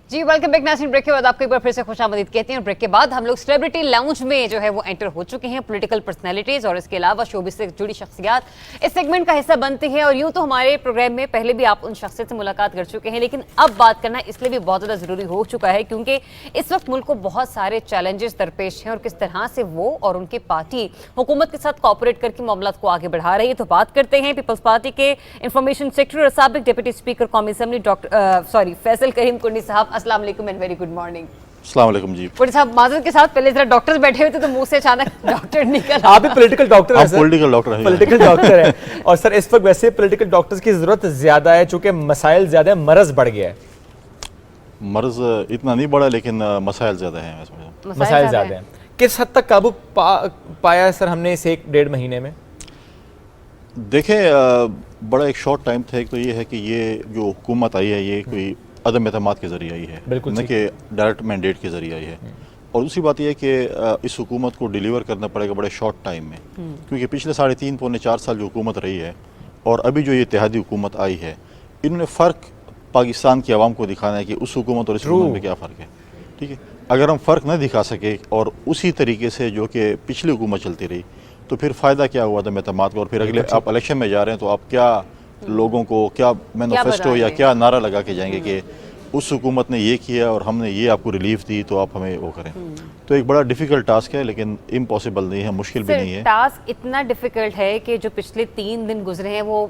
جی ویلکم بیک. ناظرین, بریک کے بعد آپ کو ایک بار پھر سے خوش آمدید کہتے ہیں. اور بریک کے بعد ہم لوگ سیلیبریٹی لاؤنج میں جو ہے وہ انٹر ہو چکے ہیں. پولیٹیکل پرسنالٹیز اور اس کے علاوہ شوبز سے جڑی شخصیات اس سیگمنٹ کا حصہ بنتے ہیں. اور یوں تو ہمارے پروگرام میں پہلے بھی آپ ان شخصیت سے ملاقات کر چکے ہیں, لیکن اب بات کرنا اس لیے بھی بہت زیادہ ضروری ہو چکا ہے کیونکہ اس وقت ملک کو بہت سارے چیلنجز درپیش ہیں اور کس طرح سے وہ اور ان کی پارٹی حکومت کے ساتھ کوآپریٹ کر کے معاملات کو آگے بڑھا رہی ہے. تو بات کرتے ہیں پیپلز پارٹی کے انفارمیشن سیکرٹری اور سابق ڈپٹی اسپیکر قومی اسمبلی فیصل کریم کنڈی صاحب. السلام علیکم اینڈ ویری گڈ مارننگ. السلام علیکم. جی کنڈی صاحب, معذرت کے ساتھ پہلے ذرا ڈاکٹرز بیٹھے ہوئے تھے تو منہ سے اچانک ڈاکٹر نکل. آپ بھی پولیٹیکل ڈاکٹر ہیں سر. پولیٹیکل ڈاکٹر ہیں. پولیٹیکل ڈاکٹر ہیں. اور سر اس وقت ویسے پولیٹیکل ڈاکٹرز کی ضرورت زیادہ ہے چونکہ مسائل زیادہ ہیں, مرض بڑھ گیا ہے. مرض اتنا نہیں بڑھا لیکن مسائل زیادہ ہیں. مسائل زیادہ ہیں. کس حد تک قابو پایا ہے سر ہم نے اس 1-1.5 مہینے میں؟ دیکھیں بڑا ایک شارٹ ٹائم تھا. ایک تو یہ ہے کہ یہ جو حکومت آئی ہے یہ کوئی عدم اعتماد کے ذریعے آئی ہے, نہ کہ ڈائریکٹ مینڈیٹ کے ذریعے آئی ہے. اور دوسری بات یہ ہے کہ اس حکومت کو ڈیلیور کرنا پڑے گا بڑے شارٹ ٹائم میں, کیونکہ پچھلے 3.5-4 سال جو حکومت رہی ہے اور ابھی جو یہ اتحادی حکومت آئی ہے, انہوں نے فرق پاکستان کی عوام کو دکھانا ہے کہ اس حکومت اور اس حکومت میں کیا فرق ہے. ٹھیک ہے, اگر ہم فرق نہ دکھا سکے اور اسی طریقے سے جو کہ پچھلی حکومت چلتی رہی تو پھر فائدہ کیا ہوا عدم اعتماد کا. اور پھر اگلے آپ الیکشن میں جا رہے ہیں تو آپ کیا لوگوں کو کیا مینیفیسٹو یا کیا نعرہ لگا کے جائیں گے کہ اس حکومت نے یہ کیا اور ہم نے یہ آپ کو ریلیف دی تو آپ ہمیں وہ کریں. تو ایک بڑا ڈیفیکلٹ ٹاسک ہے, لیکن امپاسبل نہیں ہے, مشکل بھی نہیں ہے. ٹاسک اتنا ڈیفیکلٹ ہے کہ جو پچھلے 3 دن گزرے ہیں وہ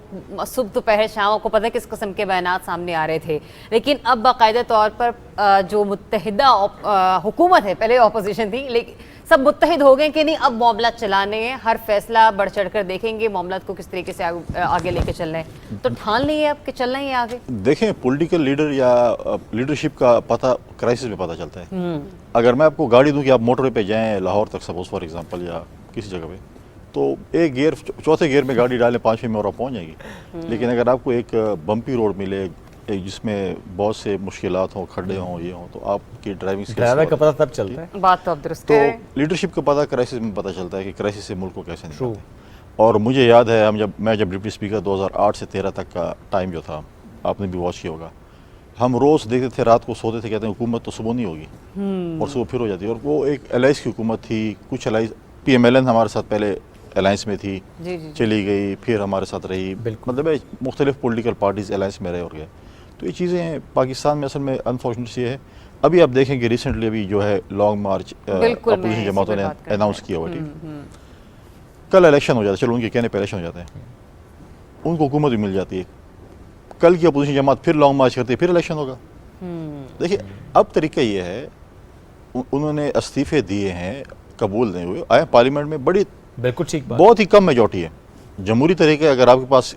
صبح دوپہر شام کو پتہ ہے کس قسم کے بیانات سامنے آ رہے تھے, لیکن اب باقاعدہ طور پر جو متحدہ حکومت ہے, پہلے اپوزیشن تھی لیکن سب متحد ہو گئے کہ نہیں اب معاملات چلانے ہیں, ہر فیصلہ بڑھ چڑھ کر دیکھیں گے, معاملات کو کس طریقے سے آگے لے کے چلنا ہے. تو ٹھان نہیں ہے اب کہ چلنا ہی ہے آگے. دیکھیں پولیٹیکل لیڈر یا لیڈرشپ کا پتہ کرائسس میں پتہ چلتا ہے. اگر میں آپ کو گاڑی دوں کہ آپ موٹر وے پہ جائیں لاہور تک سپوز فار ایگزامپل یا کسی جگہ پہ, تو ایک گیئر چوتھے گیئر میں گاڑی ڈالیں 5ویں میں اور آپ پہنچ جائیں گی. لیکن اگر آپ کو ایک بمپی روڈ ملے جس میں بہت سے مشکلات ہوں, کھڈے ہوں, یہ ہوں, تو آپ کی ڈرائیونگ ڈرائیور کا پتہ تب چلتا ہے. بات تو اب درست تو ہے. لیڈرشپ کا پتہ کرائسس میں پتہ چلتا ہے کہ کرائسس سے ملک کو کیسے نکالتے ہیں. اور مجھے یاد ہے میں جب ڈپٹی اسپیکر 2008 سے 13 تک کا ٹائم جو تھا, آپ نے بھی واچ کیا ہوگا, ہم روز دیکھتے تھے, رات کو سوتے تھے, کہتے ہیں حکومت تو صبح نہیں ہوگی اور صبح پھر ہو جاتی ہے. اور وہ ایک الائنس کی حکومت تھی, کچھ الائنس پی ایم ایل این ہمارے ساتھ پہلے الائنس میں تھی, چلی گئی, پھر ہمارے ساتھ رہی, مطلب مختلف پولیٹیکل پارٹیز الائنس میں رہے اور گئے. تو یہ چیزیں پاکستان میں اصل میں انفارچونیٹ یہ ہے. ابھی آپ دیکھیں کہ ریسنٹلی ابھی جو ہے لانگ مارچ اپوزیشن جماعتوں نے اناؤنس کیا ہوا, ٹھیک, کل الیکشن ہو جاتا ہے, چلو ان کے کہنے پہ الیکشن ہو جاتے ہیں, ان کو حکومت بھی مل جاتی ہے, کل کی اپوزیشن جماعت پھر لانگ مارچ کرتی ہے, پھر الیکشن ہوگا. دیکھیے اب طریقہ یہ ہے, انہوں نے استعفے دیے ہیں, قبول نہیں ہوئے, آئے پارلیمنٹ میں, بڑی بالکل ٹھیک بات, بہت ہی کم میجورٹی ہے. جمہوری طریقے اگر آپ کے پاس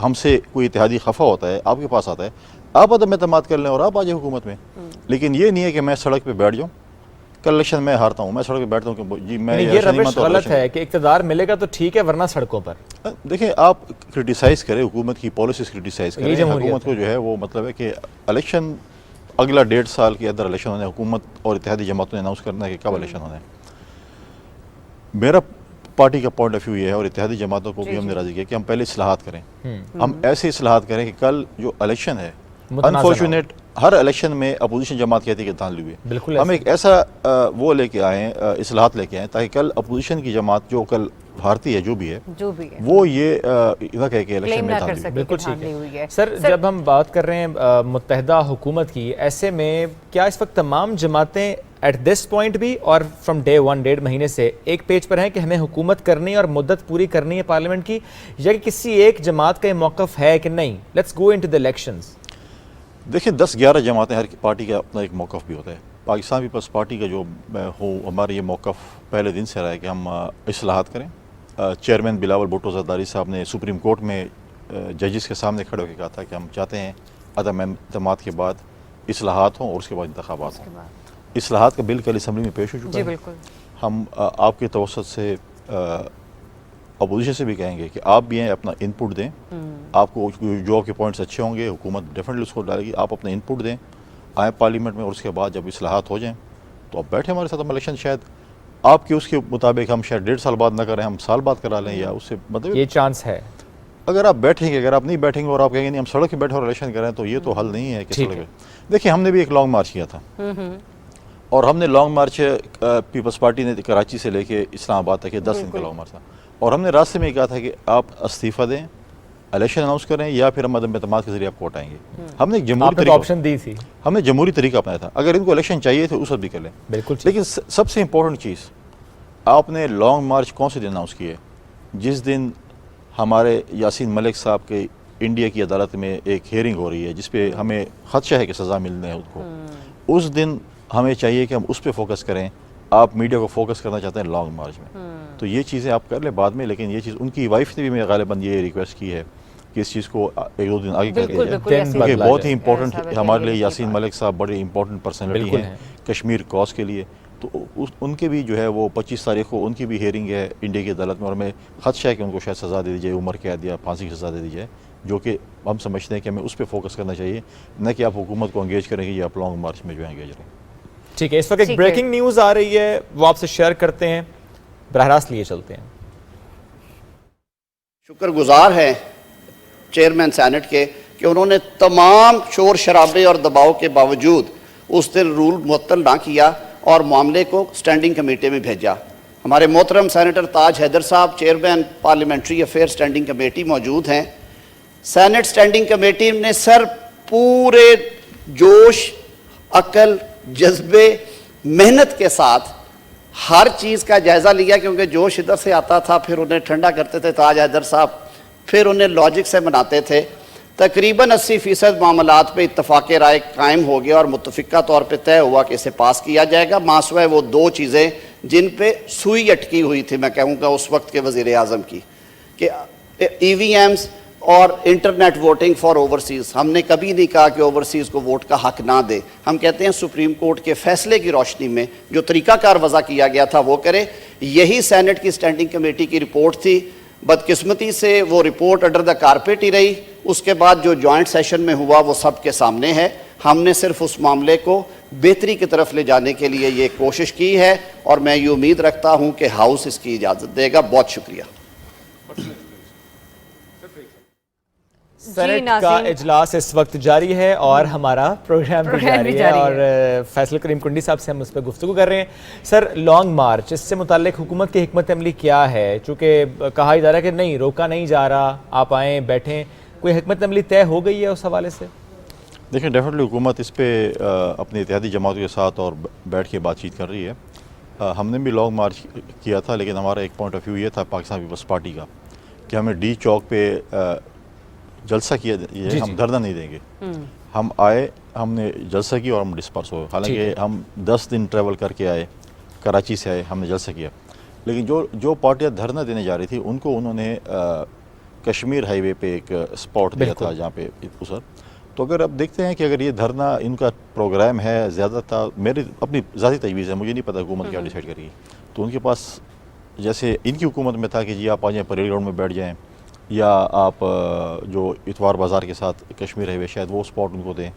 ہم سے کوئی اتحادی خفا ہوتا ہے, آپ کے پاس آتا ہے, آپ عدم اعتماد کر لیں اور آپ آ جائیں حکومت میں. لیکن یہ نہیں ہے کہ میں سڑک پہ بیٹھ جاؤں, کل الیکشن میں ہارتا ہوں, میں سڑک پہ بیٹھتا ہوں کہ جی میں یہ روش غلط ہے کہ اقتدار ملے گا تو ٹھیک ہے, ورنہ سڑکوں پر. دیکھیں آپ کرٹیسائز کریں, حکومت کی پالیسیز کرٹیسائز کریں, حکومت کو جو ہے وہ مطلب ہے کہ الیکشن اگلا 1.5 سال کے اندر الیکشن ہونے, حکومت اور اتحادی جماعتوں نے اناؤنس کرنا ہے کہ کب الیکشن ہونا ہے. میرا پارٹی کا پوائنٹ آف ویو یہ ہے, اور اتحادی جماعتوں کو بھی ہم نے راضی کیا کہ ہم پہلے اصلاحات کریں. ہم ایسے اصلاحات کریں کہ کل جو الیکشن ہے, انفارچونیٹ ہر الیکشن میں اپوزیشن جماعت کہتی ہے کہ دھاندلی ہوئی, ہم ایک ایسا وہ لے کے آئیں, اصلاحات لے کے آئیں تاکہ کل اپوزیشن کی جماعت جو کل بھارتی ہے جو بھی ہے وہ یہ نہ کہہ کے الیکشن میں دھاندلی ہوئی. بالکل ٹھیک ہے. سر جب ہم بات کر رہے ہیں متحدہ حکومت کی, ایسے میں کیا اس وقت تمام جماعتیں ایٹ دس پوائنٹ بھی اور فرام ڈے 1 1.5 مہینے سے ایک پیج پر ہیں کہ ہمیں حکومت کرنی اور مدت پوری کرنی ہے پارلیمنٹ کی, یا کہ کسی ایک جماعت کا یہ موقف ہے کہ نہیں let's go into the elections? دیکھیں 10-11 جماعتیں, ہر پارٹی کا اپنا ایک موقف بھی ہوتا ہے. پاکستان پیپلز پارٹی کا جو ہو, ہمارا یہ موقف پہلے دن سے رہا ہے کہ ہم اصلاحات کریں. چیئرمین بلاول بھٹو زرداری صاحب نے سپریم کورٹ میں ججز کے سامنے کھڑے ہو کے کہا تھا کہ ہم چاہتے ہیں عدم اعتماد کے بعد اصلاحات ہوں اور اس کے بعد انتخابات ہوں. اصلاحات کا بل کل اسمبلی میں پیش ہو چکا ہے. ہم آپ کے توسط سے اپوزیشن سے بھی کہیں گے کہ آپ بھی ہیں, اپنا ان پٹ دیں. آپ کو جو آپ کے پوائنٹس اچھے ہوں گے, حکومت ڈیفینیٹلی اس کو ڈالے گی, آپ اپنا ان پٹ دیں, آئیں پارلیمنٹ میں, اور اس کے بعد جب اصلاحات ہو جائیں تو آپ بیٹھیں ہمارے ساتھ. ہم الیکشن شاید آپ کے اس کے مطابق ہم شاید 1.5 سال بعد نہ کریں, ہم سال بعد کرا لیں, یا اس سے مطلب یہ چانس ہے. اگر آپ بیٹھیں گے, اگر آپ نہیں بیٹھیں گے اور آپ کہیں گے نہیں ہم سڑک پہ بیٹھے اور الیکشن کریں, تو یہ تو حل نہیں ہے کہ سڑک پہ. دیکھیں ہم نے بھی ایک لانگ مارچ کیا تھا, اور ہم نے لانگ مارچ پیپلز پارٹی نے کراچی سے لے کے اسلام آباد تک یہ 10 دن کا لانگ مارچ تھا, اور ہم نے راستے میں کہا تھا کہ آپ استعفیٰ دیں, الیکشن اناؤنس کریں, یا پھر ہم عدم اعتماد کے ذریعے آپ کو ہٹائیں گے. ہم نے ایک جمہوری طریقہ آپشن دی تھی, ہم نے جمہوری طریقہ اپنایا تھا. اگر ان کو الیکشن چاہیے تو اس وقت بھی کر لیں. بالکل. لیکن سب سے امپورٹنٹ چیز, آپ نے لانگ مارچ کون سے دن اناؤنس کیے؟ جس دن ہمارے یاسین ملک صاحب کے انڈیا کی عدالت میں ایک ہیئرنگ ہو رہی ہے جس پہ ہمیں خدشہ ہے کہ سزا ملنے ہے ان کو. اس دن ہمیں چاہیے کہ ہم اس پہ فوکس کریں. آپ میڈیا کو فوکس کرنا چاہتے ہیں لانگ مارچ میں, تو یہ چیزیں آپ کر لیں بعد میں. لیکن یہ چیز ان کی وائف نے بھی میں غالباً یہ ریکویسٹ کی ہے کہ اس چیز کو 1-2 دن آگے کر دیا جائے, کیونکہ بہت ہی امپورٹنٹ ہمارے لیے یاسین ملک صاحب بڑے امپورٹنٹ پرسنالٹی ہیں کشمیر کاز کے لیے. تو ان کے بھی جو ہے وہ 25 تاریخ کو ان کی بھی ہیئرنگ ہے انڈیا کی عدالت میں, اور ہمیں خدشہ ہے کہ ان کو شاید سزا دے دی جائے, عمر قید یا پھانسی کی سزا دے دی جائے, جو کہ ہم سمجھتے ہیں کہ ہمیں اس پہ فوکس کرنا چاہیے, نہ کہ آپ حکومت کو انگیج کریں گے یا آپ لانگ مارچ میں جو ہے انگیج رہیں. ٹھیک ہے, اس وقت ایک بریکنگ نیوز آ رہی ہے, وہ آپ سے شیئر کرتے ہیں, براہ راست لیے چلتے ہیں. شکر گزار ہیں چیئرمین سینٹ کے کہ انہوں نے تمام شور شرابے اور دباؤ کے باوجود اس دن رول معطل نہ کیا اور معاملے کو سٹینڈنگ کمیٹی میں بھیجا. ہمارے محترم سینیٹر تاج حیدر صاحب chairman parliamentary affair standing committee موجود ہیں. سینٹ سٹینڈنگ کمیٹی نے سر پورے جوش, عقل, جذبے, محنت کے ساتھ ہر چیز کا جائزہ لیا, کیونکہ جوش ادھر سے آتا تھا, پھر انہیں ٹھنڈا کرتے تھے تاج حیدر صاحب, پھر انہیں لاجک سے مناتے تھے. تقریباً 80% معاملات پہ اتفاق رائے قائم ہو گیا اور متفقہ طور پہ طے ہوا کہ اسے پاس کیا جائے گا. ماسوائے وہ 2 چیزیں جن پہ سوئی اٹکی ہوئی تھی, میں کہوں گا اس وقت کے وزیر اعظم کی, کہ ای وی ایمز اور انٹرنیٹ ووٹنگ فار اوورسیز. ہم نے کبھی نہیں کہا کہ اوورسیز کو ووٹ کا حق نہ دے. ہم کہتے ہیں سپریم کورٹ کے فیصلے کی روشنی میں جو طریقہ کار وضع کیا گیا تھا وہ کرے. یہی سینٹ کی سٹینڈنگ کمیٹی کی رپورٹ تھی. بدقسمتی سے وہ رپورٹ انڈر دا کارپیٹ ہی رہی. اس کے بعد جو جوائنٹ سیشن میں ہوا وہ سب کے سامنے ہے. ہم نے صرف اس معاملے کو بہتری کی طرف لے جانے کے لیے یہ کوشش کی ہے اور میں یہ امید رکھتا ہوں کہ ہاؤس اس کی اجازت دے گا. بہت شکریہ. سینٹ کا اجلاس اس وقت جاری ہے اور ہمارا پروگرام بھی جاری ہے اور فیصل کریم کنڈی صاحب سے ہم اس پہ گفتگو کر رہے ہیں. سر لانگ مارچ اس سے متعلق حکومت کی حکمت عملی کیا ہے؟ چونکہ کہا جا رہا ہے کہ نہیں روکا نہیں جا رہا, آپ آئیں بیٹھیں, کوئی حکمت عملی طے ہو گئی ہے اس حوالے سے؟ دیکھیں ڈیفینیٹلی حکومت اس پہ اپنی اتحادی جماعتوں کے ساتھ اور بیٹھ کے بات چیت کر رہی ہے. ہم نے بھی لانگ مارچ کیا تھا لیکن ہمارا ایک پوائنٹ آف ویو یہ تھا پاکستان پیپلز پارٹی کا کہ ہمیں ڈی چوک پہ جلسہ کیا یہ ہم دھرنا نہیں دیں گے. ہم آئے, ہم نے جلسہ کیا اور ہم ڈسپرس ہوئے. حالانکہ ہم 10 دن ٹریول کر کے آئے, کراچی سے آئے, ہم نے جلسہ کیا. لیکن جو پارٹیاں دھرنا دینے جا رہی تھی ان کو انہوں نے کشمیر ہائی وے پہ ایک اسپاٹ دیا تھا جہاں پہ سر. تو اگر اب دیکھتے ہیں کہ اگر یہ دھرنا ان کا پروگرام ہے زیادہ تھا, میری اپنی ذاتی تجویز ہے, مجھے نہیں پتا حکومت کیا ڈیسائیڈ کرے گی. تو ان کے پاس جیسے ان کی حکومت میں تھا کہ جی آپ آ جائیں پریڈ گراؤنڈ میں بیٹھ جائیں یا آپ جو اتوار بازار کے ساتھ کشمیر ہائی وے شاید وہ اسپاٹ ان کو دیں.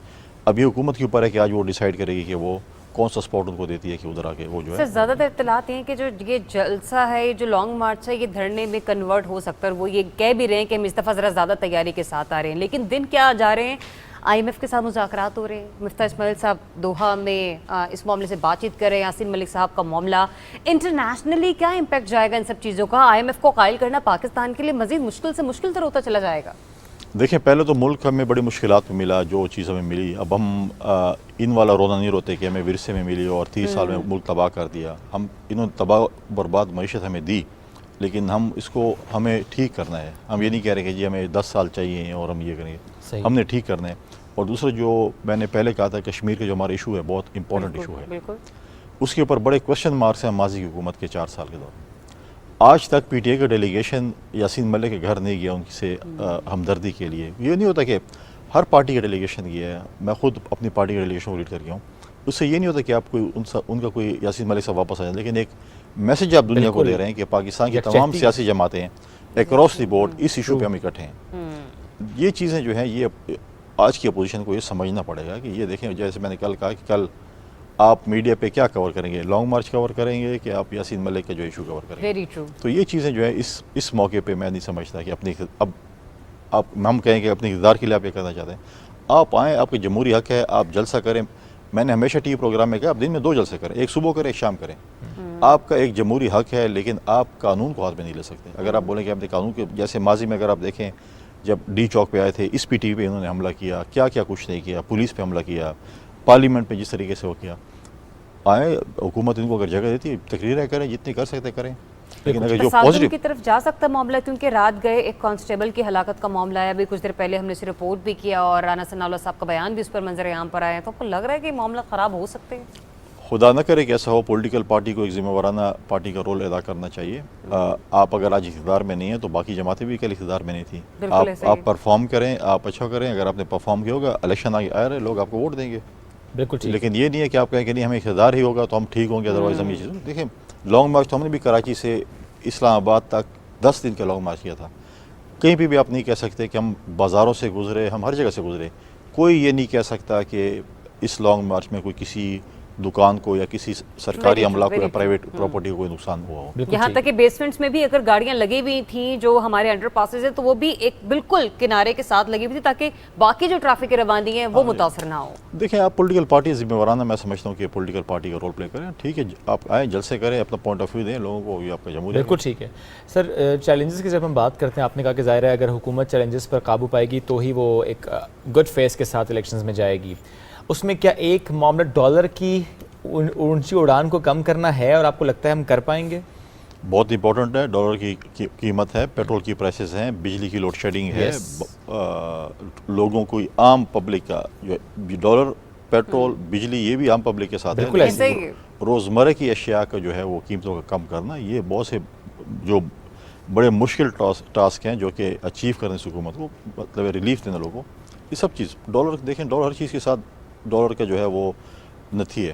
اب یہ حکومت کے اوپر ہے کہ آج وہ ڈیسائیڈ کرے گی کہ وہ کون سا اسپاٹ ان کو دیتی ہے کہ ادھر آ کے وہ جو ہے. زیادہ تر اطلاعات ہیں کہ جو یہ جلسہ ہے, جو لانگ مارچ ہے, یہ دھرنے میں کنورٹ ہو سکتا ہے. وہ یہ کہہ بھی رہے ہیں کہ ہم اس دفعہ ذرا زیادہ تیاری کے ساتھ آ رہے ہیں, لیکن دن کیا جا رہے ہیں, IMF کے ساتھ مذاکرات ہو رہے ہیں. مفتاح اسماعیل صاحب دوحہ میں اس معاملے سے بات چیت کر رہے ہیں. یاسین ملک صاحب کا معاملہ انٹرنیشنلی کیا امپیکٹ جائے گا ان سب چیزوں کا؟ IMF کو قائل کرنا پاکستان کے لیے مزید مشکل سے مشکل تر ہوتا چلا جائے گا. دیکھیں پہلے تو ملک ہمیں بڑی مشکلات میں ملا, جو چیز ہمیں ملی. اب ہم ان والا رونا نہیں روتے کہ ہمیں ورثے میں ملی اور 30 سال میں ملک تباہ کر دیا. انہوں نے تباہ برباد معیشت ہمیں دی, لیکن ہم اس کو ہمیں ٹھیک کرنا ہے. ہم یہ نہیں کہہ رہے کہ جی ہمیں 10 سال چاہیے اور ہم یہ کریں گے, ہم نے ٹھیک کرنا ہے. اور دوسرا جو میں نے پہلے کہا تھا کشمیر کا جو ہمارا ایشو ہے بہت امپورٹنٹ ایشو ہے, اس کے اوپر بڑے کوشچن مارکس ہیں ماضی کی حکومت کے 4 سال کے دوران. آج تک پی ٹی اے کا ڈیلیگیشن یاسین ملک کے گھر نہیں گیا ان سے ہمدردی کے لیے. یہ نہیں ہوتا کہ ہر پارٹی کا ڈیلیگیشن گیا ہے, میں خود اپنی پارٹی کا ڈیلیگیشن کو لیڈ کر گیا ہوں. اس سے یہ نہیں ہوتا کہ آپ کوئی ان کا کوئی یاسین ملک سے واپس آ جائے, لیکن ایک میسج آپ دنیا کو دے رہے ہیں کہ پاکستان کی تمام سیاسی جماعتیں اکراس دی بورڈ اس ایشو پہ ہم اکٹھے ہیں. یہ چیزیں جو ہیں یہ آج کی اپوزیشن کو یہ سمجھنا پڑے گا کہ یہ دیکھیں, جیسے میں نے کل کہا کہ کل آپ میڈیا پہ کیا کور کریں گے, لانگ مارچ کور کریں گے کہ آپ یاسین ملک کا جو ایشو کور کریں گے. تو یہ چیزیں جو ہے اس موقع پہ میں نہیں سمجھتا کہ اپنی اب آپ ہم کہیں کہ اپنی اقتدار کے لیے آپ یہ کرنا چاہتے ہیں. آپ آئیں, آپ کا جمہوری حق ہے, آپ جلسہ کریں. میں نے ہمیشہ ٹی وی پروگرام میں کہا آپ دن میں 2 جلسے کریں, ایک صبح کریں ایک شام کریں. آپ کا ایک جمہوری حق ہے, لیکن آپ قانون کو ہاتھ میں نہیں لے سکتے. اگر آپ بولیں کہ اپنے قانون کے, جیسے ماضی میں اگر آپ دیکھیں جب ڈی چوک پہ آئے تھے, اس پی ٹی وی پہ انہوں نے حملہ کیا, کیا کچھ نہیں کیا, پولیس پہ حملہ کیا, پارلیمنٹ پہ جس طریقے سے وہ کیا. آئے حکومت ان کو اگر جگہ دیتی ہے تقریریں کریں, جتنی کر سکتے کریں. لیکن اگر جو پازیٹیو کی طرف جا سکتا معاملہ, کیونکہ رات گئے ایک کانسٹیبل کی ہلاکت کا معاملہ ہے, ابھی کچھ دیر پہلے ہم نے اسے رپورٹ بھی کیا اور رانا ثناء اللہ صاحب کا بیان بھی اس پر منظر عام پر آیا. تو آپ کو لگ رہا ہے کہ معاملہ خراب ہو سکتے ہیں؟ خدا نہ کرے کہ ایسا ہو. پولیٹیکل پارٹی کو ایک ذمہ وارانہ پارٹی کا رول ادا کرنا چاہیے. آپ اگر آج اقتدار میں نہیں ہیں تو باقی جماعتیں بھی کل اقتدار میں نہیں تھیں. آپ پرفارم کریں, آپ اچھا کریں. اگر آپ نے پرفارم کیا ہوگا, الیکشن آگے آ رہے, لوگ آپ کو ووٹ دیں گے. بالکل. لیکن یہ نہیں ہے کہ آپ کہیں کہ نہیں ہمیں اقتدار ہی ہوگا تو ہم ٹھیک ہوں گے, ادروائز ہم یہ چیز. دیکھیں لانگ مارچ تو ہم نے بھی کراچی سے اسلام آباد تک 10 دن کا لانگ مارچ کیا تھا. کہیں بھی آپ نہیں کہہ سکتے کہ ہم بازاروں سے گزرے, ہم ہر جگہ سے گزرے. کوئی یہ نہیں کہہ سکتا کہ اس لانگ مارچ میں کوئی کسی دکان کو یا کسی سرکاری عملہ کو یا پرائیویٹ پراپرٹی کو کوئی نقصان ہوا ہو. یہاں تک کہ بیسمنٹس میں بھی اگر گاڑیاں لگی ہوئی تھیں جو ہمارے انڈر پاسز ہیں تو وہ بھی ایک بالکل کنارے کے ساتھ لگی ہوئی تھی تاکہ باقی جو ٹریفک کی روانی ہے وہ متاثر نہ ہو. دیکھیں آپ پولیٹیکل پارٹی ذمہ وارانہ میں سمجھتا ہوں کہ پولیٹیکل پارٹی کا رول پلے کریں. ٹھیک ہے, آپ آئیں جلسے کریں, اپنا پوائنٹ آف ویو دیں لوگوں کو, یہ آپ کا جمہوریہ. بالکل ٹھیک ہے. سر چیلنجز کی جب ہم بات کرتے ہیں, آپ نے کہا کہ ظاہر ہے اگر حکومت چیلنجز پر قابو پائے گی تو ہی وہ ایک گڈ فیس کے ساتھ الیکشنز میں جائے گی. اس میں کیا ایک معاملہ ڈالر کی اونچی اڑان کو کم کرنا ہے اور آپ کو لگتا ہے ہم کر پائیں گے؟ بہت امپورٹنٹ ہے. ڈالر کی قیمت ہے, پیٹرول کی پرائسز ہیں, بجلی کی لوڈ شیڈنگ ہے. لوگوں کو عام پبلک کا جو ڈالر, پیٹرول, بجلی یہ بھی عام پبلک کے ساتھ ہے. روزمرہ کی اشیاء کا جو ہے وہ قیمتوں کا کم کرنا, یہ بہت سے جو بڑے مشکل ٹاسک ہیں جو کہ اچیو کرنے سے حکومت کو, مطلب ریلیف دینا لوگوں کو. یہ سب چیز ڈالر دیکھیں, ڈالر ہر چیز کے ساتھ ڈالر کا جو ہے وہ نتھی ہے.